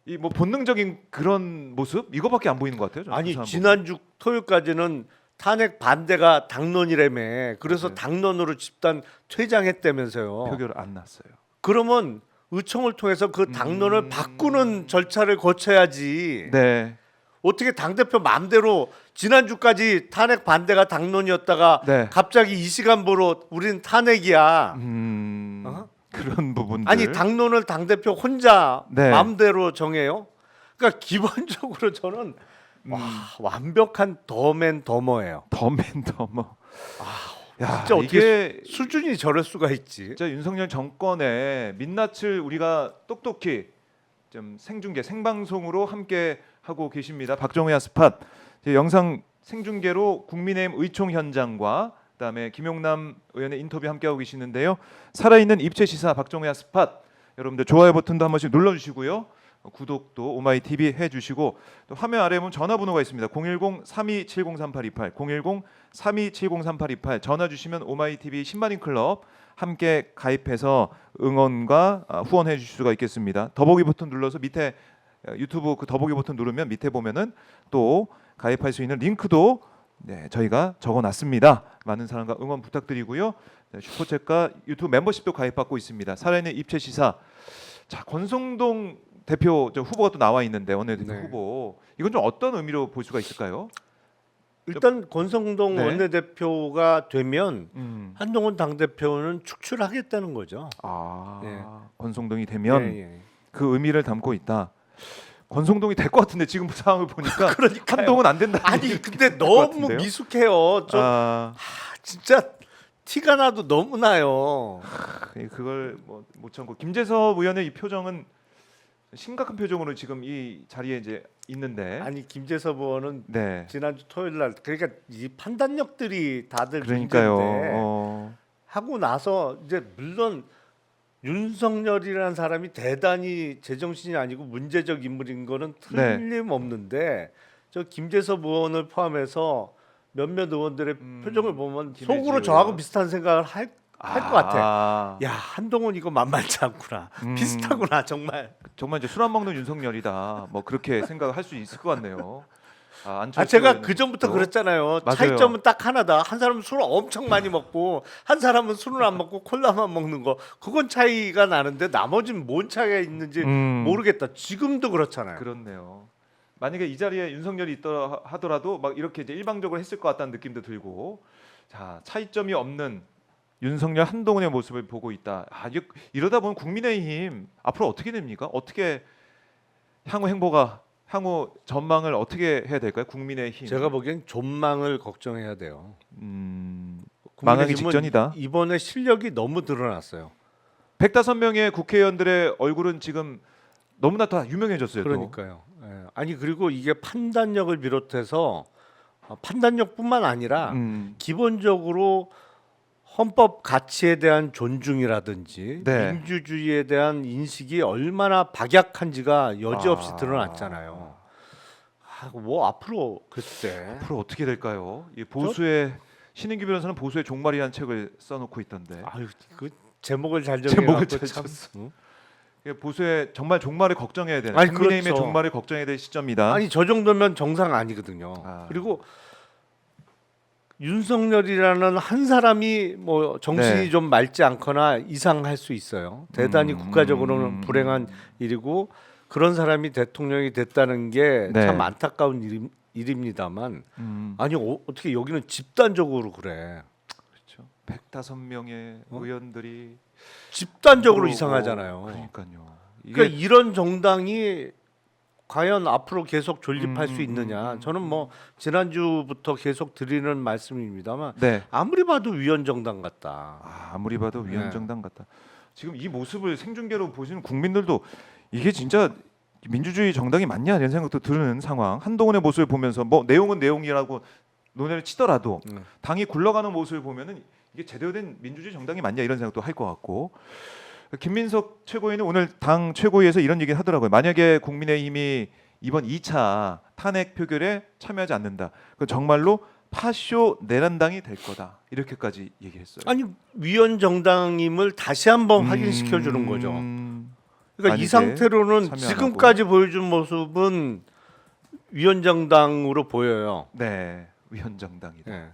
Speaker 2: 이 뭐 본능적인 그런 모습 이거밖에 안 보이는 것 같아요. 저는
Speaker 3: 아니
Speaker 2: 그 사람
Speaker 3: 지난주 토요일까지는 탄핵 반대가 당론이라며 그래서
Speaker 2: 맞아요.
Speaker 3: 당론으로 집단 퇴장했다면서요.
Speaker 2: 보면 표결 안 났어요.
Speaker 3: 그러면 의총을 통해서 그 당론을 바꾸는 절차를 거쳐야지.
Speaker 2: 네.
Speaker 3: 어떻게 당대표 마음대로 지난주까지 탄핵 반대가 당론이었다가
Speaker 2: 네.
Speaker 3: 갑자기 이 시간부로 우리는 탄핵이야.
Speaker 2: 그런 부분들.
Speaker 3: 아니 당론을 당대표 혼자
Speaker 2: 네.
Speaker 3: 마음대로 정해요? 그러니까 기본적으로 저는 완벽한 더맨더머예요.
Speaker 2: 더맨더머. 야,
Speaker 3: 진짜 어떻게
Speaker 2: 이게
Speaker 3: 수준이 저럴 수가 있지?
Speaker 2: 진짜 윤석열 정권의 민낯을 우리가 똑똑히 좀 생중계 생방송으로 함께 하고 계십니다. 박정우야 스팟 영상 생중계로 국민의힘 의총 현장과 그다음에 김용남 의원의 인터뷰 함께 하고 계시는데요. 살아있는 입체 시사 박정우야 스팟 여러분들 좋아요 버튼도 한 번씩 눌러주시고요. 구독도 오마이TV 해주시고 또 화면 아래에 보면 전화번호가 있습니다. 010-3270-3828 010-3270-3828 전화 주시면 오마이TV 신마린 클럽 함께 가입해서 응원과 후원해 주실 수가 있겠습니다. 더보기 버튼 눌러서 밑에 유튜브 그 더보기 버튼 누르면 밑에 보면은 또 가입할 수 있는 링크도 저희가 적어놨습니다. 많은 사랑과 응원 부탁드리고요. 슈퍼챗과 유튜브 멤버십도 가입받고 있습니다. 살아있는 입체 시사. 자, 권성동 대표 후보가 또 나와 있는데 원내대표
Speaker 3: 네.
Speaker 2: 후보 이건 좀 어떤 의미로 볼 수가 있을까요?
Speaker 3: 일단 권성동
Speaker 2: 네.
Speaker 3: 원내대표가 되면 한동훈 당대표는 축출하겠다는 거죠.
Speaker 2: 네.
Speaker 3: 예.
Speaker 2: 권성동이 되면
Speaker 3: 예, 예.
Speaker 2: 그 의미를 담고 있다. 권성동이 될 것 같은데 지금 상황을 보니까
Speaker 3: 그러니까요.
Speaker 2: 한동훈 안 된다.
Speaker 3: 아니 근데 너무
Speaker 2: 같은데요?
Speaker 3: 미숙해요. 좀 진짜 티가 나도 너무 나요.
Speaker 2: 그걸 못 참고 김재섭 의원의 이 표정은 심각한 표정으로 지금 이 자리에 이제 있는데.
Speaker 3: 아니 김재섭 의원은
Speaker 2: 네.
Speaker 3: 지난주 토요일 날 그러니까 이 판단력들이 다들
Speaker 2: 그러니까요.
Speaker 3: 문제인데 하고 나서 이제 물론 윤석열이라는 사람이 대단히 제정신이 아니고 문제적 인물인 거는
Speaker 2: 네.
Speaker 3: 틀림없는데 저 김재섭 의원을 포함해서 몇몇 의원들의 표정을 보면
Speaker 2: 김혜지
Speaker 3: 속으로 저하고
Speaker 2: 의원.
Speaker 3: 비슷한 생각을 할 것 같아. 야 한동훈 이거 만만치 않구나. 비슷하구나 정말.
Speaker 2: 정말 이제 술 안 먹는 윤석열이다. 뭐 그렇게 생각을 할 수 있을 것 같네요.
Speaker 3: 제가 그 전부터 그랬잖아요.
Speaker 2: 맞아요.
Speaker 3: 차이점은 딱 하나다. 한 사람은 술을 엄청 많이 먹고 한 사람은 술을 안 먹고 콜라만 먹는 거. 그건 차이가 나는데 나머지는 뭔 차이가 있는지 모르겠다. 지금도 그렇잖아요.
Speaker 2: 그렇네요. 만약에 이 자리에 윤석열이 있더라 하더라도 막 이렇게 이제 일방적으로 했을 것 같다는 느낌도 들고. 자, 차이점이 없는 윤석열 한동훈의 모습을 보고 있다. 이러다 보면 국민의힘 앞으로 어떻게 됩니까? 어떻게 향후 전망을 어떻게 해야 될까요? 국민의힘.
Speaker 3: 제가 보기엔 존망을 걱정해야 돼요.
Speaker 2: 망하기
Speaker 3: 국민의힘은
Speaker 2: 직전이다.
Speaker 3: 이번에 실력이 너무 드러났어요.
Speaker 2: 105명의 국회의원들의 얼굴은 지금 너무나 다 유명해졌어요. 또.
Speaker 3: 그러니까요. 예. 아니 그리고 이게 판단력을 비롯해서 판단력뿐만 아니라 기본적으로 헌법 가치에 대한 존중이라든지
Speaker 2: 네.
Speaker 3: 민주주의에 대한 인식이 얼마나 박약한지가 여지없이 드러났잖아요. 뭐 앞으로 글쎄.
Speaker 2: 앞으로 어떻게 될까요? 이 보수의 신인규 변호사는 보수의 종말이라는 책을 써놓고 있던데.
Speaker 3: 아유 그 제목을 잘
Speaker 2: 제목을
Speaker 3: 정해갖고
Speaker 2: 잘
Speaker 3: 참.
Speaker 2: 줬어.
Speaker 3: 응?
Speaker 2: 보수의 정말 종말을 걱정해야 되는
Speaker 3: 아니,
Speaker 2: 국민의힘의
Speaker 3: 그렇죠.
Speaker 2: 종말을 걱정해야 될 시점이다.
Speaker 3: 아니 저 정도면 정상 아니거든요. 그리고 윤석열이라는 한 사람이 뭐 정신이
Speaker 2: 네.
Speaker 3: 좀 맑지 않거나 이상할 수 있어요. 대단히 국가적으로는 불행한 일이고 그런 사람이 대통령이 됐다는 게 참
Speaker 2: 네.
Speaker 3: 안타까운 일입니다만 아니 어떻게 여기는 집단적으로 그래.
Speaker 2: 그렇죠. 105명의 의원들이
Speaker 3: 집단적으로
Speaker 2: 그러고,
Speaker 3: 이상하잖아요.
Speaker 2: 그러니까요.
Speaker 3: 그러니까 이런 정당이 과연 앞으로 계속 존립할 수 있느냐? 저는 뭐 지난주부터 계속 드리는 말씀입니다만
Speaker 2: 네.
Speaker 3: 아무리 봐도 위원정당 같다.
Speaker 2: 아무리 봐도 위원정당 같다. 지금 이 모습을 생중계로 보시는 국민들도 이게 진짜 민주주의 정당이 맞냐 이런 생각도 드는 상황. 한동훈의 모습을 보면서 뭐 내용은 내용이라고 논의를 치더라도 당이 굴러가는 모습을 보면은 이게 제대로 된 민주주의 정당이 맞냐 이런 생각도 할 것 같고. 김민석 최고위는 오늘 당 최고위에서 이런 얘기를 하더라고요. 만약에 국민의힘이 이번 2차 탄핵 표결에 참여하지 않는다. 그건 정말로 파쇼 내란당이 될 거다. 이렇게까지 얘기했어요.
Speaker 3: 아니 위원 정당임을 다시 한번 확인시켜 주는 거죠. 그러니까 이 상태로는
Speaker 2: 참여하고.
Speaker 3: 지금까지 보여준 모습은 위원 정당으로 보여요.
Speaker 2: 네, 위원정당이다.
Speaker 3: 네.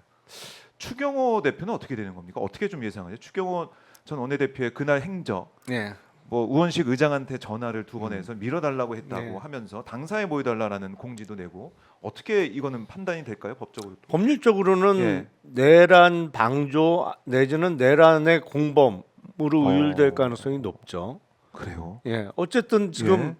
Speaker 2: 추경호 대표는 어떻게 되는 겁니까? 어떻게 좀 예상하죠? 추경호 전 원내대표의 그날 행적,
Speaker 3: 네.
Speaker 2: 뭐 우원식 의장한테 전화를 2번 해서 밀어달라고 했다고
Speaker 3: 네.
Speaker 2: 하면서 당사에 모여달라는 공지도 내고 어떻게 이거는 판단이 될까요? 법적으로?
Speaker 3: 법률적으로는
Speaker 2: 예.
Speaker 3: 내란 방조 내지는 내란의 공범으로 의율될 가능성이 높죠.
Speaker 2: 그래요.
Speaker 3: 예. 어쨌든 지금
Speaker 2: 예.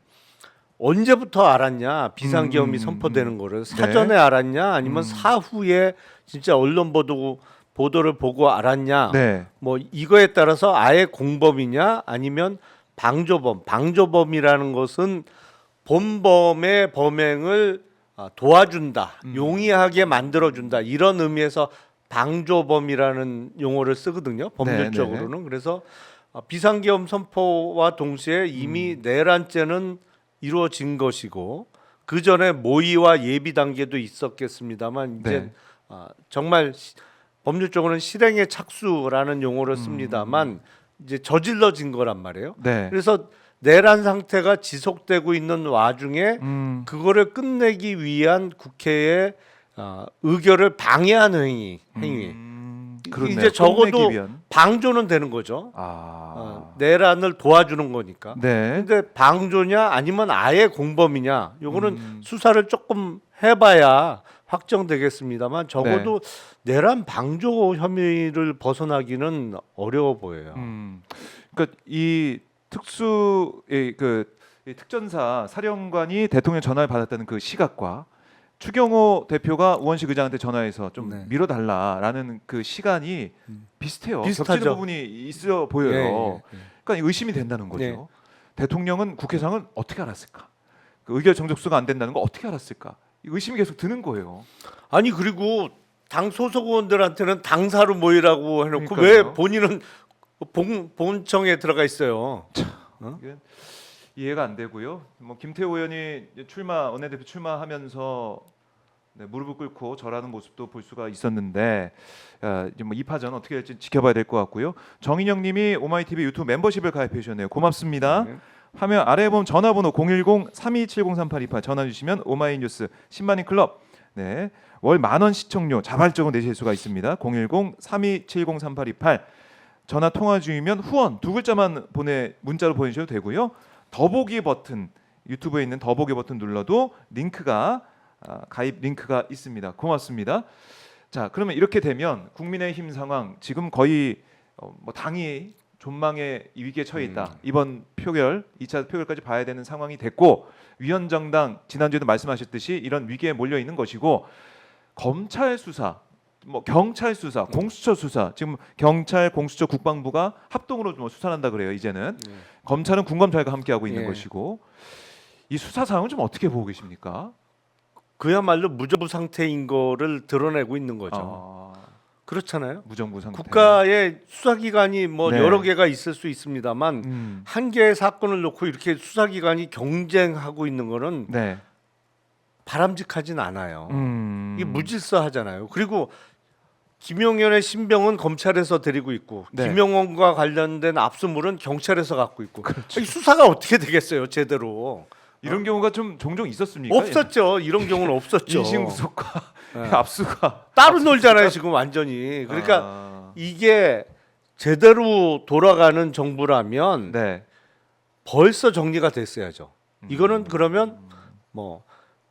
Speaker 3: 언제부터 알았냐 비상계엄이 선포되는 거를 사전에 알았냐 아니면 사후에 진짜 언론 보도를 보고 알았냐
Speaker 2: 네.
Speaker 3: 뭐 이거에 따라서 아예 공범이냐 아니면 방조범이라는 것은 본범의 범행을 도와준다 용이하게 만들어준다 이런 의미에서 방조범이라는 용어를 쓰거든요 법률적으로는. 그래서 비상계엄 선포와 동시에 이미 내란죄는 이루어진 것이고 그 전에 모의와 예비 단계도 있었겠습니다만 이제
Speaker 2: 네.
Speaker 3: 정말 법률적으로는 실행의 착수라는 용어를 씁니다만 이제 저질러진 거란 말이에요.
Speaker 2: 네.
Speaker 3: 그래서 내란 상태가 지속되고 있는 와중에 그거를 끝내기 위한 국회의 의결을 방해한 행위.
Speaker 2: 그렇네요.
Speaker 3: 이제 적어도
Speaker 2: 끝내기 위한.
Speaker 3: 방조는 되는 거죠.
Speaker 2: 아.
Speaker 3: 내란을 도와주는 거니까.
Speaker 2: 네.
Speaker 3: 근데 방조냐 아니면 아예 공범이냐 요거는 수사를 조금 해봐야 확정되겠습니다만 적어도 내란 방조 혐의를 벗어나기는 어려워 보여요.
Speaker 2: 그러니까 이 특수의 이 특전사 사령관이 대통령 전화를 받았다는 그 시각과 추경호 대표가 우원식 의장한테 전화해서 좀
Speaker 3: 네.
Speaker 2: 밀어달라라는 그 시간이 비슷해요.
Speaker 3: 비슷하죠.
Speaker 2: 겹치는 부분이 있어 보여요.
Speaker 3: 예.
Speaker 2: 그러니까 의심이 된다는 거죠.
Speaker 3: 네.
Speaker 2: 대통령은 국회상을 어떻게 알았을까? 그 의결 정족수가 안 된다는 거 어떻게 알았을까? 이 의심이 계속 드는 거예요.
Speaker 3: 아니 그리고 당 소속 의원들한테는 당사로 모이라고 해놓고
Speaker 2: 그러니까요.
Speaker 3: 왜 본인은 본청에 들어가 있어요?
Speaker 2: 이게 이해가 안 되고요. 뭐 김태호 의원이 원내대표 출마하면서 무릎을 꿇고 절하는 모습도 볼 수가 있었는데 이제 뭐 2파전 어떻게 될지 지켜봐야 될 것 같고요. 정인영님이 오마이TV 유튜브 멤버십을 가입해 주셨네요. 고맙습니다.
Speaker 3: 네.
Speaker 2: 화면 아래에 보면 전화번호 010-3270-3828 전화 주시면 오마이뉴스 10만인 클럽 월 10,000원 시청료 자발적으로 내실 수가 있습니다. 010-3270-3828 전화 통화 중이면 후원 두 글자만 문자로 보내주셔도 되고요. 더보기 버튼 유튜브에 있는 더보기 버튼 눌러도 가입 링크가 있습니다. 고맙습니다. 자, 그러면 이렇게 되면 국민의힘 상황 지금 거의 뭐 당이 존망의 위기에 처해 있다. 이번 표결 2차 표결까지 봐야 되는 상황이 됐고 위헌정당 지난주에도 말씀하셨듯이 이런 위기에 몰려 있는 것이고 검찰 수사 뭐 경찰 수사, 공수처 수사 지금 경찰, 공수처, 국방부가 합동으로 뭐 수사를 한다 그래요. 이제는 검찰은 군검찰과 함께 하고 있는 것이고 이 수사 상황은 좀 어떻게 보고 계십니까?
Speaker 3: 그야말로 무정부 상태인 거를 드러내고 있는 거죠. 그렇잖아요.
Speaker 2: 무정부 상태.
Speaker 3: 국가의 수사기관이 뭐
Speaker 2: 네.
Speaker 3: 여러 개가 있을 수 있습니다만 한 개의 사건을 놓고 이렇게 수사기관이 경쟁하고 있는 거는
Speaker 2: 네.
Speaker 3: 바람직하진 않아요. 이게 무질서하잖아요. 그리고 김용현의 신병은 검찰에서 데리고 있고
Speaker 2: 네.
Speaker 3: 김용원과 관련된 압수물은 경찰에서 갖고 있고 이 수사가 어떻게 되겠어요, 제대로?
Speaker 2: 이런 경우가 좀 종종 있었습니까?
Speaker 3: 없었죠. 이런 경우는 없었죠.
Speaker 2: 인신구속과 압수가
Speaker 3: 따로 놀잖아요, 지금 완전히. 그러니까 이게 제대로 돌아가는 정부라면
Speaker 2: 네.
Speaker 3: 벌써 정리가 됐어야죠. 이거는 그러면 뭐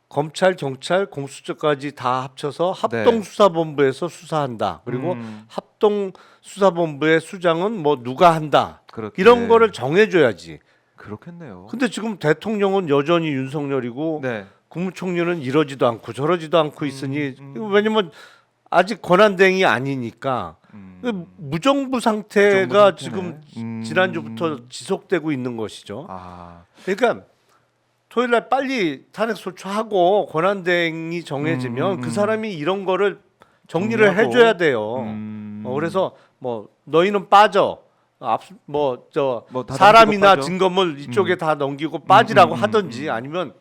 Speaker 3: 검찰, 경찰, 공수처까지 다 합쳐서 합동수사본부에서 수사한다. 그리고 합동수사본부의 수장은 뭐 누가 한다.
Speaker 2: 그렇게.
Speaker 3: 이런 거를 정해줘야지.
Speaker 2: 그렇겠네요.
Speaker 3: 근데 지금 대통령은 여전히 윤석열이고
Speaker 2: 네.
Speaker 3: 국무총리는 이러지도 않고 저러지도 않고 있으니 왜냐면 아직 권한대행이 아니니까 무정부 상태가
Speaker 2: 무정부
Speaker 3: 지금
Speaker 2: 상태네.
Speaker 3: 지난주부터 지속되고 있는 것이죠.
Speaker 2: 아.
Speaker 3: 그러니까 토요일날 빨리 탄핵 소추하고 권한대행이 정해지면 그 사람이 이런 거를 정리를
Speaker 2: 정리하고.
Speaker 3: 해줘야 돼요. 그래서 뭐 너희는 빠져.
Speaker 2: 뭐 다
Speaker 3: 사람이나
Speaker 2: 넘기고 빠져.
Speaker 3: 증거물 이쪽에 다 넘기고 빠지라고 하든지 아니면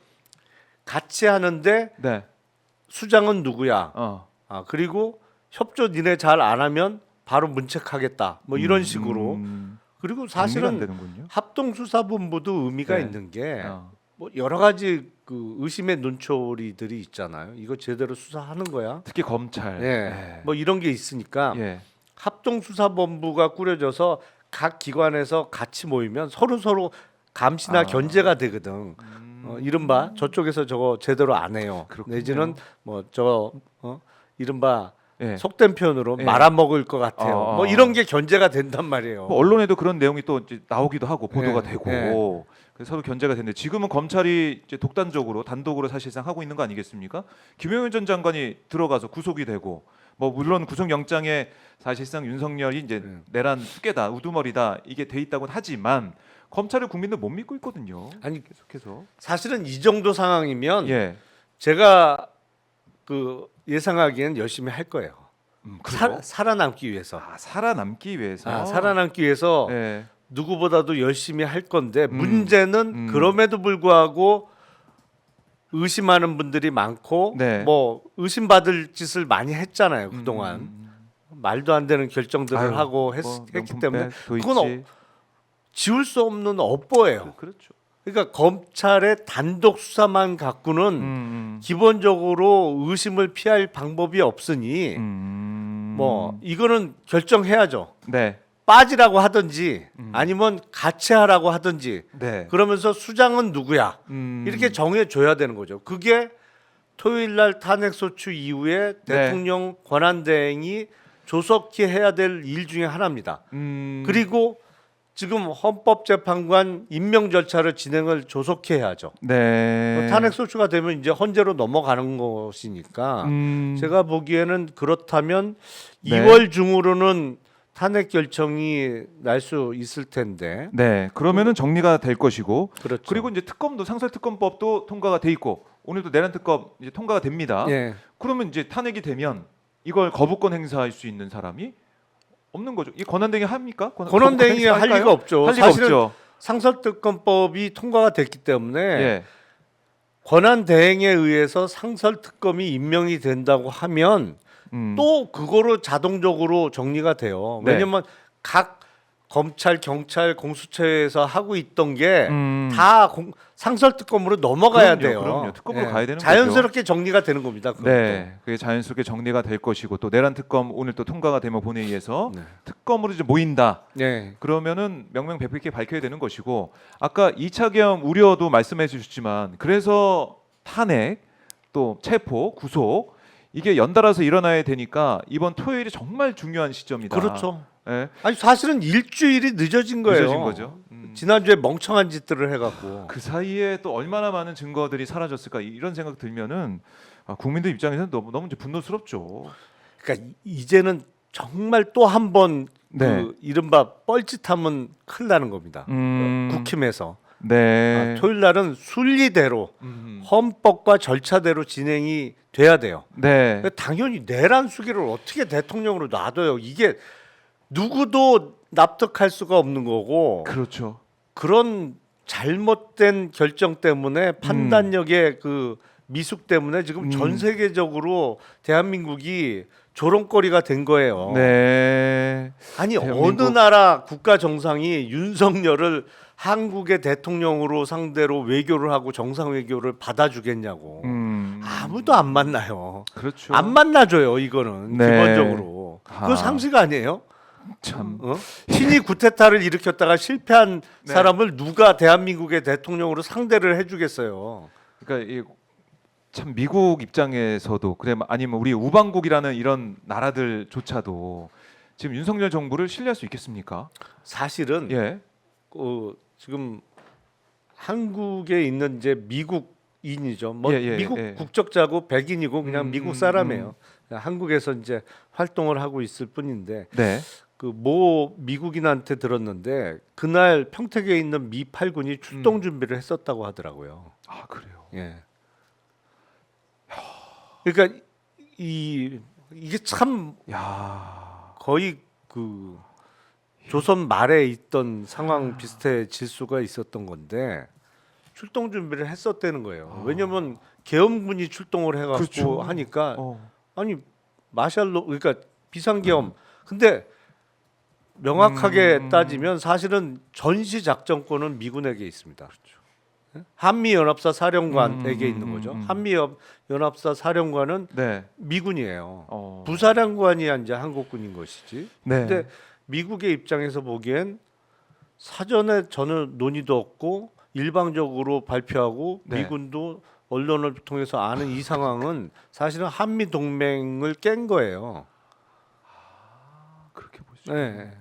Speaker 3: 같이 하는데
Speaker 2: 네.
Speaker 3: 수장은 누구야? 그리고 협조 니네 잘 안 하면 바로 문책하겠다. 뭐 이런 식으로. 그리고
Speaker 2: 정리가 안
Speaker 3: 사실은
Speaker 2: 되는군요.
Speaker 3: 합동수사본부도 의미가
Speaker 2: 네.
Speaker 3: 있는 게 뭐 여러 가지 그 의심의 눈초리들이 있잖아요. 이거 제대로 수사하는 거야?
Speaker 2: 특히 검찰.
Speaker 3: 네. 뭐 이런 게 있으니까
Speaker 2: 예.
Speaker 3: 합동수사본부가 꾸려져서 각 기관에서 같이 모이면 서로 감시나 견제가 되거든. 이른바 저쪽에서 저거 제대로 안 해요.
Speaker 2: 그렇군요.
Speaker 3: 내지는 뭐 이른바
Speaker 2: 예.
Speaker 3: 속된 표현으로
Speaker 2: 예.
Speaker 3: 말아먹을 것 같아요. 뭐 이런 게 견제가 된단 말이에요.
Speaker 2: 뭐 언론에도 그런 내용이 또 이제 나오기도 하고 보도가
Speaker 3: 예,
Speaker 2: 되고
Speaker 3: 예.
Speaker 2: 그래서 서로 견제가 되는데 지금은 검찰이 이제 독단적으로 단독으로 사실상 하고 있는 거 아니겠습니까? 김용현 전 장관이 들어가서 구속이 되고 뭐 물론 구속영장에 사실상 윤석열이 이제 내란 수괴다 우두머리다 이게 돼 있다고는 하지만 검찰을 국민들 못 믿고 있거든요.
Speaker 3: 아니
Speaker 2: 계속해서
Speaker 3: 사실은 이 정도 상황이면
Speaker 2: 예.
Speaker 3: 제가 그 예상하기엔 열심히 할 거예요.
Speaker 2: 그래요?
Speaker 3: 살아남기 위해서.
Speaker 2: 살아남기 위해서
Speaker 3: 살아남기 위해서
Speaker 2: 예.
Speaker 3: 누구보다도 열심히 할 건데 문제는
Speaker 2: 음.
Speaker 3: 그럼에도 불구하고 의심하는 분들이 많고
Speaker 2: 네.
Speaker 3: 뭐 의심받을 짓을 많이 했잖아요 그동안. 말도 안 되는 결정들을
Speaker 2: 아유,
Speaker 3: 하고
Speaker 2: 뭐
Speaker 3: 했기 때문에
Speaker 2: 명품백,
Speaker 3: 그건
Speaker 2: 도이치.
Speaker 3: 지울 수 없는 업보예요.
Speaker 2: 그렇죠.
Speaker 3: 그러니까 검찰의 단독 수사만 갖고는 기본적으로 의심을 피할 방법이 없으니 뭐 이거는 결정해야죠.
Speaker 2: 네.
Speaker 3: 빠지라고 하든지 아니면 같이 하라고 하든지
Speaker 2: 네.
Speaker 3: 그러면서 수장은 누구야 이렇게 정해줘야 되는 거죠. 그게 토요일 날 탄핵소추 이후에
Speaker 2: 네.
Speaker 3: 대통령 권한대행이 조속히 해야 될 일 중에 하나입니다. 그리고 지금 헌법재판관 임명 절차를 진행을 조속히 해야죠.
Speaker 2: 네.
Speaker 3: 탄핵소추가 되면 이제 헌재로 넘어가는 것이니까 제가 보기에는 그렇다면
Speaker 2: 네.
Speaker 3: 2월 중으로는 탄핵 결정이 날 수 있을 텐데.
Speaker 2: 네. 그러면은 정리가 될 것이고.
Speaker 3: 그렇죠.
Speaker 2: 그리고 이제 특검도 상설특검법도 통과가 돼 있고 오늘도 내란특검 이제 통과가 됩니다.
Speaker 3: 예.
Speaker 2: 그러면 이제 탄핵이 되면 이걸 거부권 행사할 수 있는 사람이 없는 거죠. 이 권한대행이 합니까?
Speaker 3: 권한대행이 할
Speaker 2: 행사할까요?
Speaker 3: 리가 없죠.
Speaker 2: 할 리가
Speaker 3: 사실은
Speaker 2: 없죠.
Speaker 3: 상설특검법이 통과가 됐기 때문에
Speaker 2: 예.
Speaker 3: 권한대행에 의해서 상설특검이 임명이 된다고 하면 또 그거로 자동적으로 정리가 돼요.
Speaker 2: 네.
Speaker 3: 왜냐면 각 검찰, 경찰, 공수처에서 하고 있던 게 다 상설특검으로 넘어가야
Speaker 2: 그럼요,
Speaker 3: 돼요.
Speaker 2: 그럼요. 특검으로 가야 되는
Speaker 3: 자연스럽게 정리가 되는 겁니다. 그것도.
Speaker 2: 네, 그게 자연스럽게 정리가 될 것이고 또 내란 특검 오늘 또 통과가 되면 본회의에서
Speaker 3: 네.
Speaker 2: 특검으로 이제 모인다.
Speaker 3: 네.
Speaker 2: 그러면은 명명백백히 밝혀야 되는 것이고 아까 2차 계엄 우려도 말씀해 주셨지만 그래서 탄핵 또 체포 구속 이게 연달아서 일어나야 되니까 이번 토요일이 정말 중요한 시점이다.
Speaker 3: 그렇죠.
Speaker 2: 예,
Speaker 3: 아니 사실은 일주일이 늦어진 거예요.
Speaker 2: 늦어진 거죠.
Speaker 3: 지난주에 멍청한 짓들을 해갖고.
Speaker 2: 그 사이에 또 얼마나 많은 증거들이 사라졌을까 이런 생각 들면은 국민들 입장에서는 너무 이제 분노스럽죠.
Speaker 3: 그러니까 이제는 정말 또 한 번
Speaker 2: 네.
Speaker 3: 그 이른바 뻘짓하면 큰일 나는 겁니다. 국힘에서.
Speaker 2: 네.
Speaker 3: 토요일 날은 순리대로 헌법과 절차대로 진행이 돼야 돼요.
Speaker 2: 네.
Speaker 3: 그러니까 당연히 내란 수기를 어떻게 대통령으로 놔둬요? 이게 누구도 납득할 수가 없는 거고
Speaker 2: 그렇죠.
Speaker 3: 그런 잘못된 결정 때문에 판단력의 그 미숙 때문에 지금 전 세계적으로 대한민국이 조롱거리가 된 거예요.
Speaker 2: 네.
Speaker 3: 아니
Speaker 2: 대한민국.
Speaker 3: 어느 나라 국가 정상이 윤석열을 한국의 대통령으로 상대로 외교를 하고 정상 외교를 받아주겠냐고. 아무도 안 만나요.
Speaker 2: 그렇죠.
Speaker 3: 안 만나줘요 이거는
Speaker 2: 네.
Speaker 3: 기본적으로. 그거
Speaker 2: 아.
Speaker 3: 상식 아니에요?
Speaker 2: 참.
Speaker 3: 신이 구테타를 일으켰다가 실패한
Speaker 2: 네.
Speaker 3: 사람을 누가 대한민국의 대통령으로 상대를 해주겠어요?
Speaker 2: 그러니까 참 미국 입장에서도 그래 아니면 우리 우방국이라는 이런 나라들조차도 지금 윤석열 정부를 신뢰할 수 있겠습니까?
Speaker 3: 사실은
Speaker 2: 예.
Speaker 3: 지금 한국에 있는 이제 미국인이죠. 뭐
Speaker 2: 예, 예,
Speaker 3: 미국
Speaker 2: 예.
Speaker 3: 국적자고 백인이고 그냥 미국 사람이에요. 한국에서 이제 활동을 하고 있을 뿐인데
Speaker 2: 네.
Speaker 3: 그 모 미국인한테 들었는데 그날 평택에 있는 미 8군이 출동 준비를 했었다고 하더라고요.
Speaker 2: 아 그래요.
Speaker 3: 예. 그러니까 이게 참
Speaker 2: 야.
Speaker 3: 거의 그 조선 말에 있던 상황 비슷해질 수가 있었던 건데 출동 준비를 했었다는 거예요. 왜냐면 계엄군이 출동을 해갖고
Speaker 2: 그렇죠.
Speaker 3: 하니까
Speaker 2: 어.
Speaker 3: 아니 마샬로 그러니까 비상계엄 근데 명확하게 따지면 사실은 전시 작전권은 미군에게 있습니다. 한미 연합사 사령관에게 있는 거죠. 한미 연합사 사령관은
Speaker 2: 네.
Speaker 3: 미군이에요. 부사령관이 이제 한국군인 것이지.
Speaker 2: 네.
Speaker 3: 근데 미국의 입장에서 보기엔 사전에 저는 논의도 없고 일방적으로 발표하고
Speaker 2: 네.
Speaker 3: 미군도 언론을 통해서 아는 이 상황은 사실은 한미 동맹을 깬 거예요.
Speaker 2: 그렇게 보시죠.
Speaker 3: 네.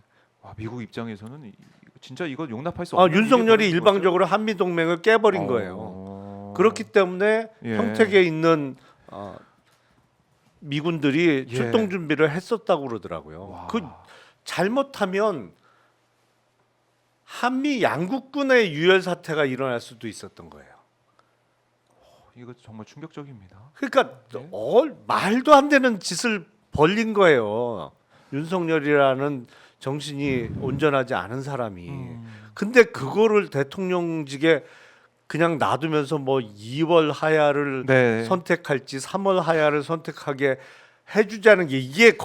Speaker 2: 와, 미국 입장에서는 진짜 이거 용납할 수
Speaker 3: 아,
Speaker 2: 없는
Speaker 3: 윤석열이
Speaker 2: 일이
Speaker 3: 일방적으로 한미 동맹을 깨버린 거예요. 그렇기 때문에
Speaker 2: 예.
Speaker 3: 평택에 있는 미군들이
Speaker 2: 예.
Speaker 3: 출동 준비를 했었다고 그러더라고요.
Speaker 2: 와.
Speaker 3: 그 잘못하면 한미 양국군의 유혈 사태가 일어날 수도 있었던 거예요.
Speaker 2: 이거 정말 충격적입니다.
Speaker 3: 그러니까
Speaker 2: 네.
Speaker 3: 말도 안 되는 짓을 벌린 거예요. 윤석열이라는 정신이 온전하지 않은 사람이. 근데 그거를 대통령직에 그냥 놔두면서 뭐 2월 하야를
Speaker 2: 네.
Speaker 3: 선택할지 3월 하야를 선택하게 해주자는 게 이게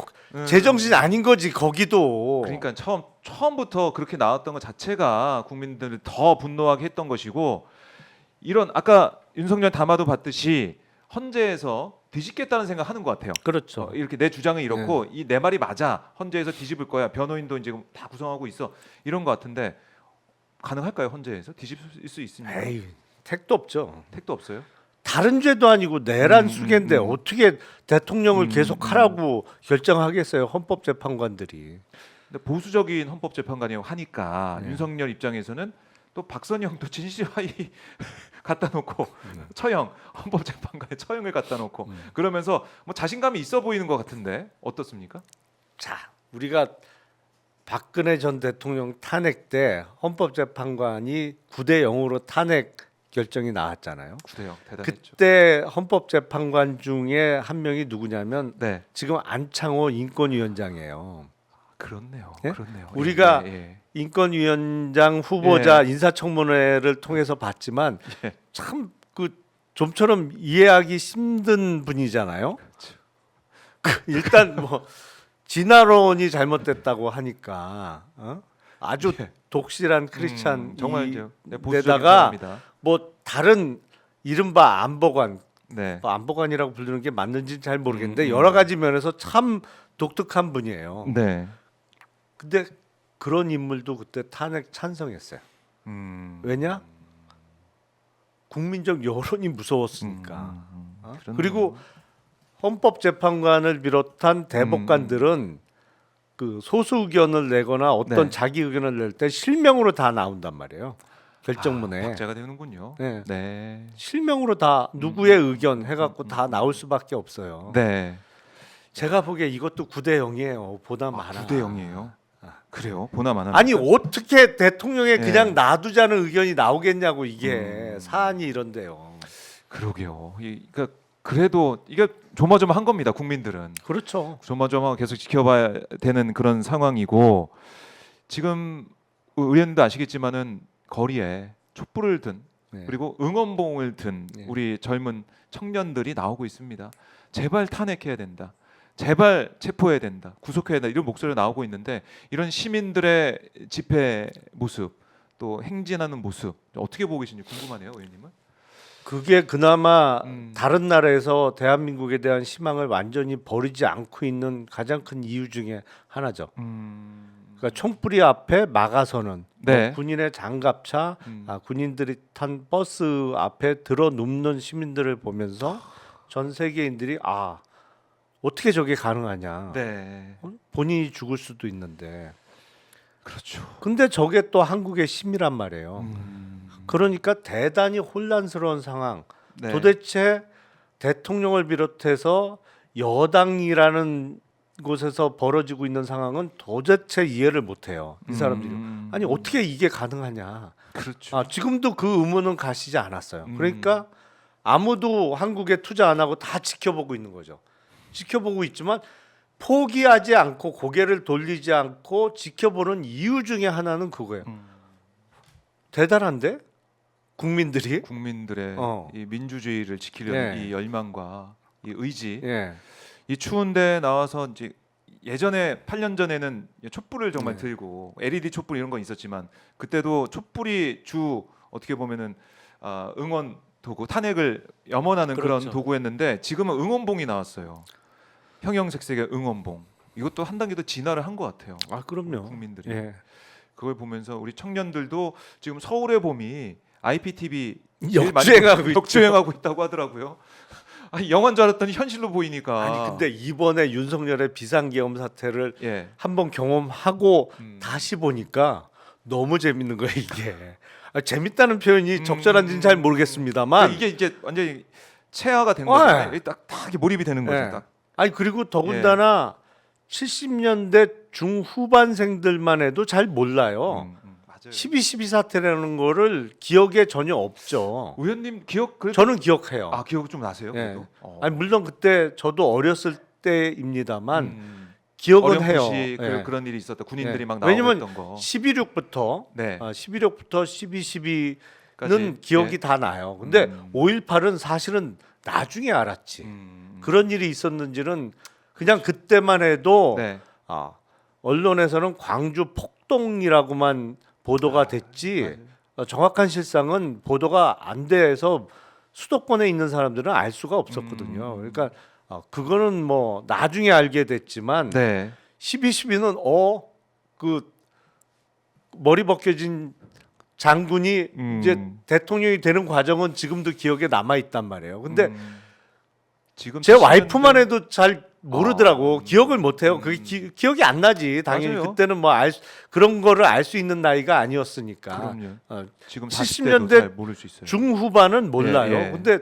Speaker 3: 제정신이 아닌 거지 거기도.
Speaker 2: 그러니까 처음부터 그렇게 나왔던 것 자체가 국민들을 더 분노하게 했던 것이고, 이런 아까 윤석열 담화도 봤듯이 헌재에서 뒤집겠다는 생각하는 것 같아요.
Speaker 3: 그렇죠.
Speaker 2: 이렇게 내 주장은 이렇고 이 내 말이 맞아, 헌재에서 뒤집을 거야, 변호인도 이제 다 구성하고 있어, 이런 것 같은데 가능할까요? 헌재에서 뒤집을 수 있습니까?
Speaker 3: 에이, 택도 없죠.
Speaker 2: 택도 없어요.
Speaker 3: 다른 죄도 아니고 내란 수괴인데 어떻게 대통령을 계속 하라고 결정하겠어요? 헌법재판관들이.
Speaker 2: 근데 보수적인 헌법재판관이라고 하니까
Speaker 3: 네.
Speaker 2: 윤석열 입장에서는 또 박선영도 진실화이 갖다 놓고 처형, 헌법재판관에 처형을 갖다 놓고 그러면서 뭐 자신감이 있어 보이는 것 같은데 어떻습니까?
Speaker 3: 자, 우리가 박근혜 전 대통령 탄핵 때 헌법재판관이 9대 0으로 탄핵 결정이 나왔잖아요.
Speaker 2: 구대영 대단했죠.
Speaker 3: 그때 헌법재판관 중에 한 명이 누구냐면
Speaker 2: 네,
Speaker 3: 지금 안창호 인권위원장이에요.
Speaker 2: 그렇네요.
Speaker 3: 예?
Speaker 2: 그렇네요.
Speaker 3: 우리가
Speaker 2: 예, 예.
Speaker 3: 인권위원장 후보자 인사청문회를 통해서 봤지만
Speaker 2: 예.
Speaker 3: 참 그 좀처럼 이해하기 힘든 분이잖아요. 일단 뭐 진화론이 잘못됐다고 하니까 아주
Speaker 2: 예.
Speaker 3: 독실한 크리스찬
Speaker 2: 정말 이제 보수적인
Speaker 3: 데다가
Speaker 2: 사람이다.
Speaker 3: 뭐 다른 이른바 안보관
Speaker 2: 네.
Speaker 3: 뭐 안보관이라고 부르는 게 맞는지는 잘 모르겠는데 여러 가지 면에서 참 독특한 분이에요.
Speaker 2: 네.
Speaker 3: 근데 그런 인물도 그때 탄핵 찬성했어요. 왜냐? 국민적 여론이 무서웠으니까.
Speaker 2: 그렇네요.
Speaker 3: 그리고 헌법재판관을 비롯한 대법관들은 그 소수 의견을 내거나 어떤
Speaker 2: 네.
Speaker 3: 자기 의견을 낼 때 실명으로 다 나온단 말이에요. 결정문에.
Speaker 2: 박제가 되는군요.
Speaker 3: 네.
Speaker 2: 네.
Speaker 3: 실명으로 다 누구의 의견 해갖고 다 나올 수밖에 없어요.
Speaker 2: 네.
Speaker 3: 제가 보기에 이것도 9대 0이에요. 보다 많아.
Speaker 2: 9대 0이에요. 그래요? 보나마나.
Speaker 3: 아니 어떻게 대통령에
Speaker 2: 예.
Speaker 3: 그냥 놔두자는 의견이 나오겠냐고 이게 사안이 이런데요.
Speaker 2: 그러게요. 그러니까 그래도 이게 조마조마한 겁니다. 국민들은
Speaker 3: 그렇죠.
Speaker 2: 조마조마 계속 지켜봐야 되는 그런 상황이고, 지금 의원도 아시겠지만은 거리에 촛불을 든
Speaker 3: 네.
Speaker 2: 그리고 응원봉을 든
Speaker 3: 네.
Speaker 2: 우리 젊은 청년들이 나오고 있습니다. 제발 탄핵해야 된다. 제발 체포해야 된다. 구속해야 된다. 이런 목소리가 나오고 있는데, 이런 시민들의 집회 모습, 또 행진하는 모습 어떻게 보고 계신지 궁금하네요, 의원님은.
Speaker 3: 그게 그나마
Speaker 2: 음.
Speaker 3: 다른 나라에서 대한민국에 대한 희망을 완전히 버리지 않고 있는 가장 큰 이유 중에 하나죠. 그러니까 총뿌리 앞에 막아서는
Speaker 2: 네.
Speaker 3: 뭐 군인의 장갑차, 군인들이 탄 버스 앞에 들어 눕는 시민들을 보면서 전 세계인들이 어떻게 저게 가능하냐.
Speaker 2: 네.
Speaker 3: 본인이 죽을 수도 있는데.
Speaker 2: 그렇죠.
Speaker 3: 근데 저게 또 한국의 힘이란 말이에요. 그러니까 대단히 혼란스러운 상황.
Speaker 2: 네.
Speaker 3: 도대체 대통령을 비롯해서 여당이라는 곳에서 벌어지고 있는 상황은 도대체 이해를 못해요. 이 사람들이. 아니 어떻게 이게 가능하냐.
Speaker 2: 그렇죠.
Speaker 3: 지금도 그 의문은 가시지 않았어요. 그러니까 아무도 한국에 투자 안 하고 다 지켜보고 있는 거죠. 지켜보고 있지만 포기하지 않고 고개를 돌리지 않고 지켜보는 이유 중에 하나는 그거예요. 대단한데 국민들이
Speaker 2: 국민들의 이 민주주의를 지키려는
Speaker 3: 네.
Speaker 2: 이 열망과 이 의지,
Speaker 3: 예.
Speaker 2: 이 추운데 나와서 이제 예전에 8년 전에는 촛불을 정말
Speaker 3: 네.
Speaker 2: 들고 LED 촛불 이런 건 있었지만, 그때도 촛불이 주 어떻게 보면은 응원 도구, 탄핵을 염원하는 그런
Speaker 3: 그렇죠.
Speaker 2: 도구였는데, 지금은 응원봉이 나왔어요. 형형색색의 응원봉. 이것도 한 단계 더 진화를 한 것 같아요.
Speaker 3: 그럼요.
Speaker 2: 국민들이.
Speaker 3: 예.
Speaker 2: 그걸 보면서 우리 청년들도 지금 서울의 봄이 IPTV 제일 많이
Speaker 3: 역주행하고 있죠.
Speaker 2: 역주행하고 있다고 하더라고요. 아니, 영화인 줄 알았더니 현실로 보이니까.
Speaker 3: 아니 근데 이번에 윤석열의 비상계엄 사태를
Speaker 2: 예.
Speaker 3: 한번 경험하고 다시 보니까 너무 재밌는 거예요 이게. 재밌다는 표현이 적절한지는 잘 모르겠습니다만
Speaker 2: 이게 이제 완전히 체화가 된
Speaker 3: 네.
Speaker 2: 거죠. 딱 이게 몰입이 되는 거죠.
Speaker 3: 네.
Speaker 2: 딱.
Speaker 3: 아니 그리고 더군다나 70년대 중후반생들만 해도 잘 몰라요.
Speaker 2: 맞아요.
Speaker 3: 12.12 사태라는 거를 기억에 전혀 없죠.
Speaker 2: 의원님 기억 그래도
Speaker 3: 저는 기억해요.
Speaker 2: 기억 좀 나세요?
Speaker 3: 예.
Speaker 2: 그래도?
Speaker 3: 아니 물론 그때 저도 어렸을 때입니다만 기억은 해요.
Speaker 2: 어렴풋이
Speaker 3: 예.
Speaker 2: 그런 일이 있었다. 군인들이
Speaker 3: 네.
Speaker 2: 막 나오고
Speaker 3: 왜냐면
Speaker 2: 했던 거.
Speaker 3: 12.6부터
Speaker 2: 네.
Speaker 3: 12.6부터 12.12는
Speaker 2: 까지,
Speaker 3: 기억이
Speaker 2: 예.
Speaker 3: 다 나요. 근데 5.18은 사실은 나중에 알았지. 그런 일이 있었는지는 그냥 그때만 해도
Speaker 2: 네.
Speaker 3: 언론에서는 광주 폭동이라고만 보도가 됐지 정확한 실상은 보도가 안 돼서 수도권에 있는 사람들은 알 수가 없었거든요. 그러니까 그거는 뭐 나중에 알게 됐지만
Speaker 2: 네.
Speaker 3: 12.12는 그 머리 벗겨진 장군이 이제 대통령이 되는 과정은 지금도 기억에 남아 있단 말이에요. 근데
Speaker 2: 지금
Speaker 3: 제
Speaker 2: 70년대
Speaker 3: 와이프만 해도 잘 모르더라고. 기억을 못 해요. 그게 기억이 안 나지. 당연히
Speaker 2: 맞아요.
Speaker 3: 그때는 뭐 그런 거를 알 수 있는 나이가 아니었으니까.
Speaker 2: 그럼요.
Speaker 3: 어,
Speaker 2: 지금
Speaker 3: 70년대
Speaker 2: 40대도 잘 모를 수 있어요.
Speaker 3: 중후반은 몰라요.
Speaker 2: 예, 예.
Speaker 3: 근데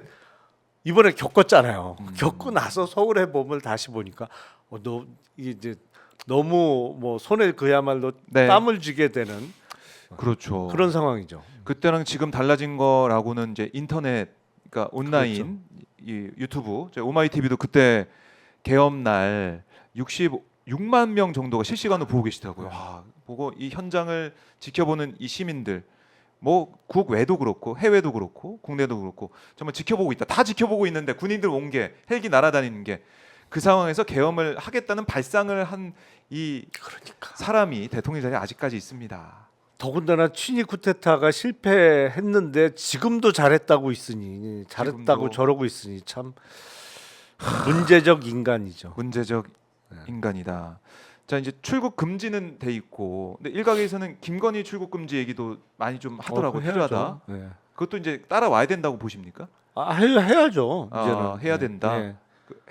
Speaker 3: 이번에 겪었잖아요. 겪고 나서 서울의 봄을 다시 보니까 이게 이제 너무 뭐 손에 그야말로
Speaker 2: 네.
Speaker 3: 땀을 쥐게 되는
Speaker 2: 그렇죠.
Speaker 3: 그런 상황이죠.
Speaker 2: 그때랑 지금 달라진 거라고는 이제 인터넷, 그러니까 온라인
Speaker 3: 그렇죠.
Speaker 2: 이 유튜브, 오마이 TV도 그때 개엄 날 66만 명 정도가 실시간으로 보고 계시더라고요. 와, 보고 이 현장을 지켜보는 이 시민들, 뭐 국외도 그렇고 해외도 그렇고 국내도 그렇고 정말 지켜보고 있다. 다 지켜보고 있는데 군인들 온 게 헬기 날아다니는 게 그 상황에서 계엄을 하겠다는 발상을 한 이 사람이 대통령 자리에 아직까지 있습니다.
Speaker 3: 더군다나 취니 쿠데타가 실패했는데 지금도 잘했다고 있으니 잘했다고
Speaker 2: 지금도.
Speaker 3: 저러고 있으니 참 문제적 인간이죠.
Speaker 2: 문제적 인간이다. 자, 이제 출국 금지는 돼 있고, 근데 일각에서는 김건희 출국 금지 얘기도 많이 좀 하더라고.
Speaker 3: 그거
Speaker 2: 필요하다.
Speaker 3: 해야죠. 네.
Speaker 2: 그것도 이제 따라와야 된다고 보십니까?
Speaker 3: 해야죠. 이제는
Speaker 2: 해야 된다.
Speaker 3: 네.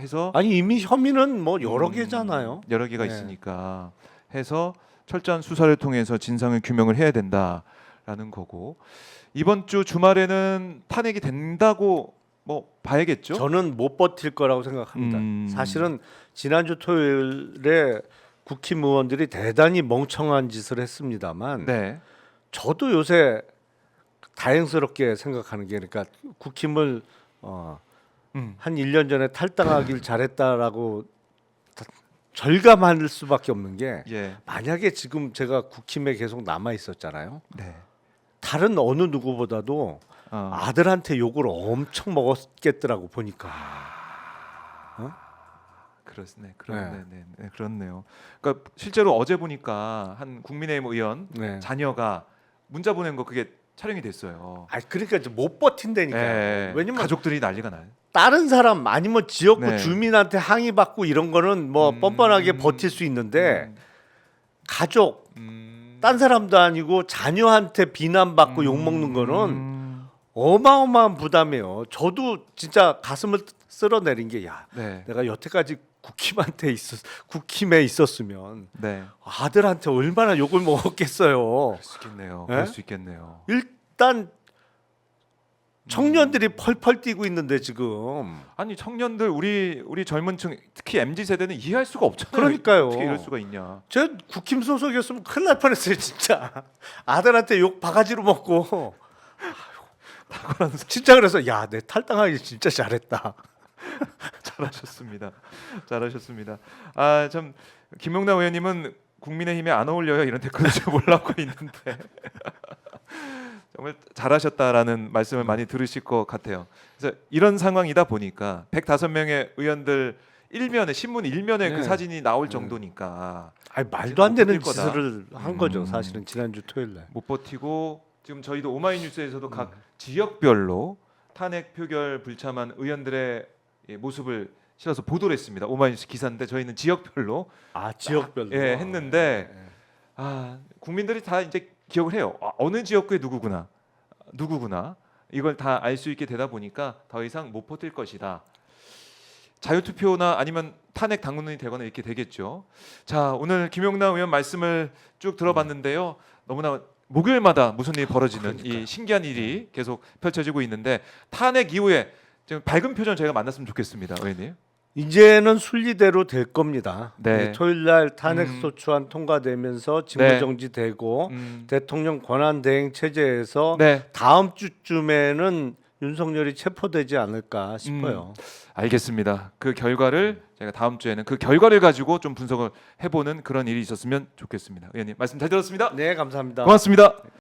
Speaker 2: 해서
Speaker 3: 아니 이미 혐의는 뭐 여러 개잖아요.
Speaker 2: 여러 개가
Speaker 3: 네.
Speaker 2: 있으니까 해서 철저한 수사를 통해서 진상을 규명을 해야 된다라는 거고, 이번 주 주말에는 탄핵이 된다고 뭐 봐야겠죠?
Speaker 3: 저는 못 버틸 거라고 생각합니다. 사실은 지난주 토요일에 국힘 의원들이 대단히 멍청한 짓을 했습니다만
Speaker 2: 네.
Speaker 3: 저도 요새 다행스럽게 생각하는 게 그러니까 국힘을 한 1년 전에 탈당하길 잘했다라고 절감할 수밖에 없는 게
Speaker 2: 예.
Speaker 3: 만약에 지금 제가 국힘에 계속 남아 있었잖아요.
Speaker 2: 네.
Speaker 3: 다른 어느 누구보다도 아들한테 욕을 엄청 먹었겠더라고 보니까.
Speaker 2: 그렇네요. 그러니까 실제로 어제 보니까 한 국민의힘 의원
Speaker 3: 네.
Speaker 2: 자녀가 문자 보낸 거 그게 촬영이 됐어요.
Speaker 3: 그러니까 이제 못 버틴다니까요.
Speaker 2: 예.
Speaker 3: 왜냐면
Speaker 2: 가족들이 난리가 나요.
Speaker 3: 다른 사람 아니면 지역구
Speaker 2: 네.
Speaker 3: 주민한테 항의받고 이런 거는 뭐 뻔뻔하게 버틸 수 있는데 가족, 딴 사람도 아니고 자녀한테 비난받고 욕먹는 거는 어마어마한 부담이에요. 저도 진짜 가슴을 쓸어내린 게
Speaker 2: 네.
Speaker 3: 내가 여태까지 국힘에 있었으면
Speaker 2: 네.
Speaker 3: 아들한테 얼마나 욕을 먹었겠어요.
Speaker 2: 그럴 수 있겠네요.
Speaker 3: 네?
Speaker 2: 그럴 수 있겠네요.
Speaker 3: 일단 청년들이 펄펄 뛰고 있는데 지금
Speaker 2: 아니 청년들 우리 젊은층 특히 MZ 세대는 이해할 수가 없잖아요.
Speaker 3: 그러니까요.
Speaker 2: 어떻게 이럴 수가 있냐.
Speaker 3: 제 국힘 소속이었으면 큰일 날 뻔했어요 진짜. 아들한테 욕 바가지로 먹고 진짜 그래서 내 탈당하기 진짜 잘했다.
Speaker 2: 잘하셨습니다. 참 김용남 의원님은 국민의힘에 안 어울려요 이런 댓글을 좀 올라오고 있는데 정말 잘하셨다라는 말씀을 많이 들으실 것 같아요. 그래서 이런 상황이다 보니까 105명의 의원들 일면에 신문 일면에
Speaker 3: 네.
Speaker 2: 그 사진이 나올 정도니까
Speaker 3: 말도 안 되는
Speaker 2: 못 버틸 거다.
Speaker 3: 짓을 한 거죠 사실은 지난주 토요일날.
Speaker 2: 못 버티고 지금 저희도 오마이뉴스에서도 각 지역별로 탄핵 표결 불참한 의원들의 모습을 실어서 보도를 했습니다. 오마이뉴스 기사인데 저희는 지역별로
Speaker 3: 지역별로
Speaker 2: 했는데 국민들이 다 이제 기억을 해요. 어느 지역구에 누구구나 이걸 다 알 수 있게 되다 보니까 더 이상 못 버틸 것이다. 자유투표나 아니면 탄핵 당론이 되거나 이렇게 되겠죠. 자, 오늘 김용남 의원 말씀을 쭉 들어봤는데요. 너무나 목요일마다 무슨 일이 벌어지는 이 신기한 일이 계속 펼쳐지고 있는데 탄핵 이후에 지금 밝은 표정 저희가 만났으면 좋겠습니다, 의원님.
Speaker 3: 이제는 순리대로 될 겁니다.
Speaker 2: 네.
Speaker 3: 토요일날 탄핵소추안 통과되면서 직무정지되고
Speaker 2: 네.
Speaker 3: 대통령 권한대행 체제에서
Speaker 2: 네.
Speaker 3: 다음 주쯤에는 윤석열이 체포되지 않을까 싶어요.
Speaker 2: 알겠습니다. 그 결과를 제가 다음 주에는 그 결과를 가지고 좀 분석을 해보는 그런 일이 있었으면 좋겠습니다. 의원님 말씀 잘 들었습니다.
Speaker 3: 네, 감사합니다.
Speaker 2: 고맙습니다.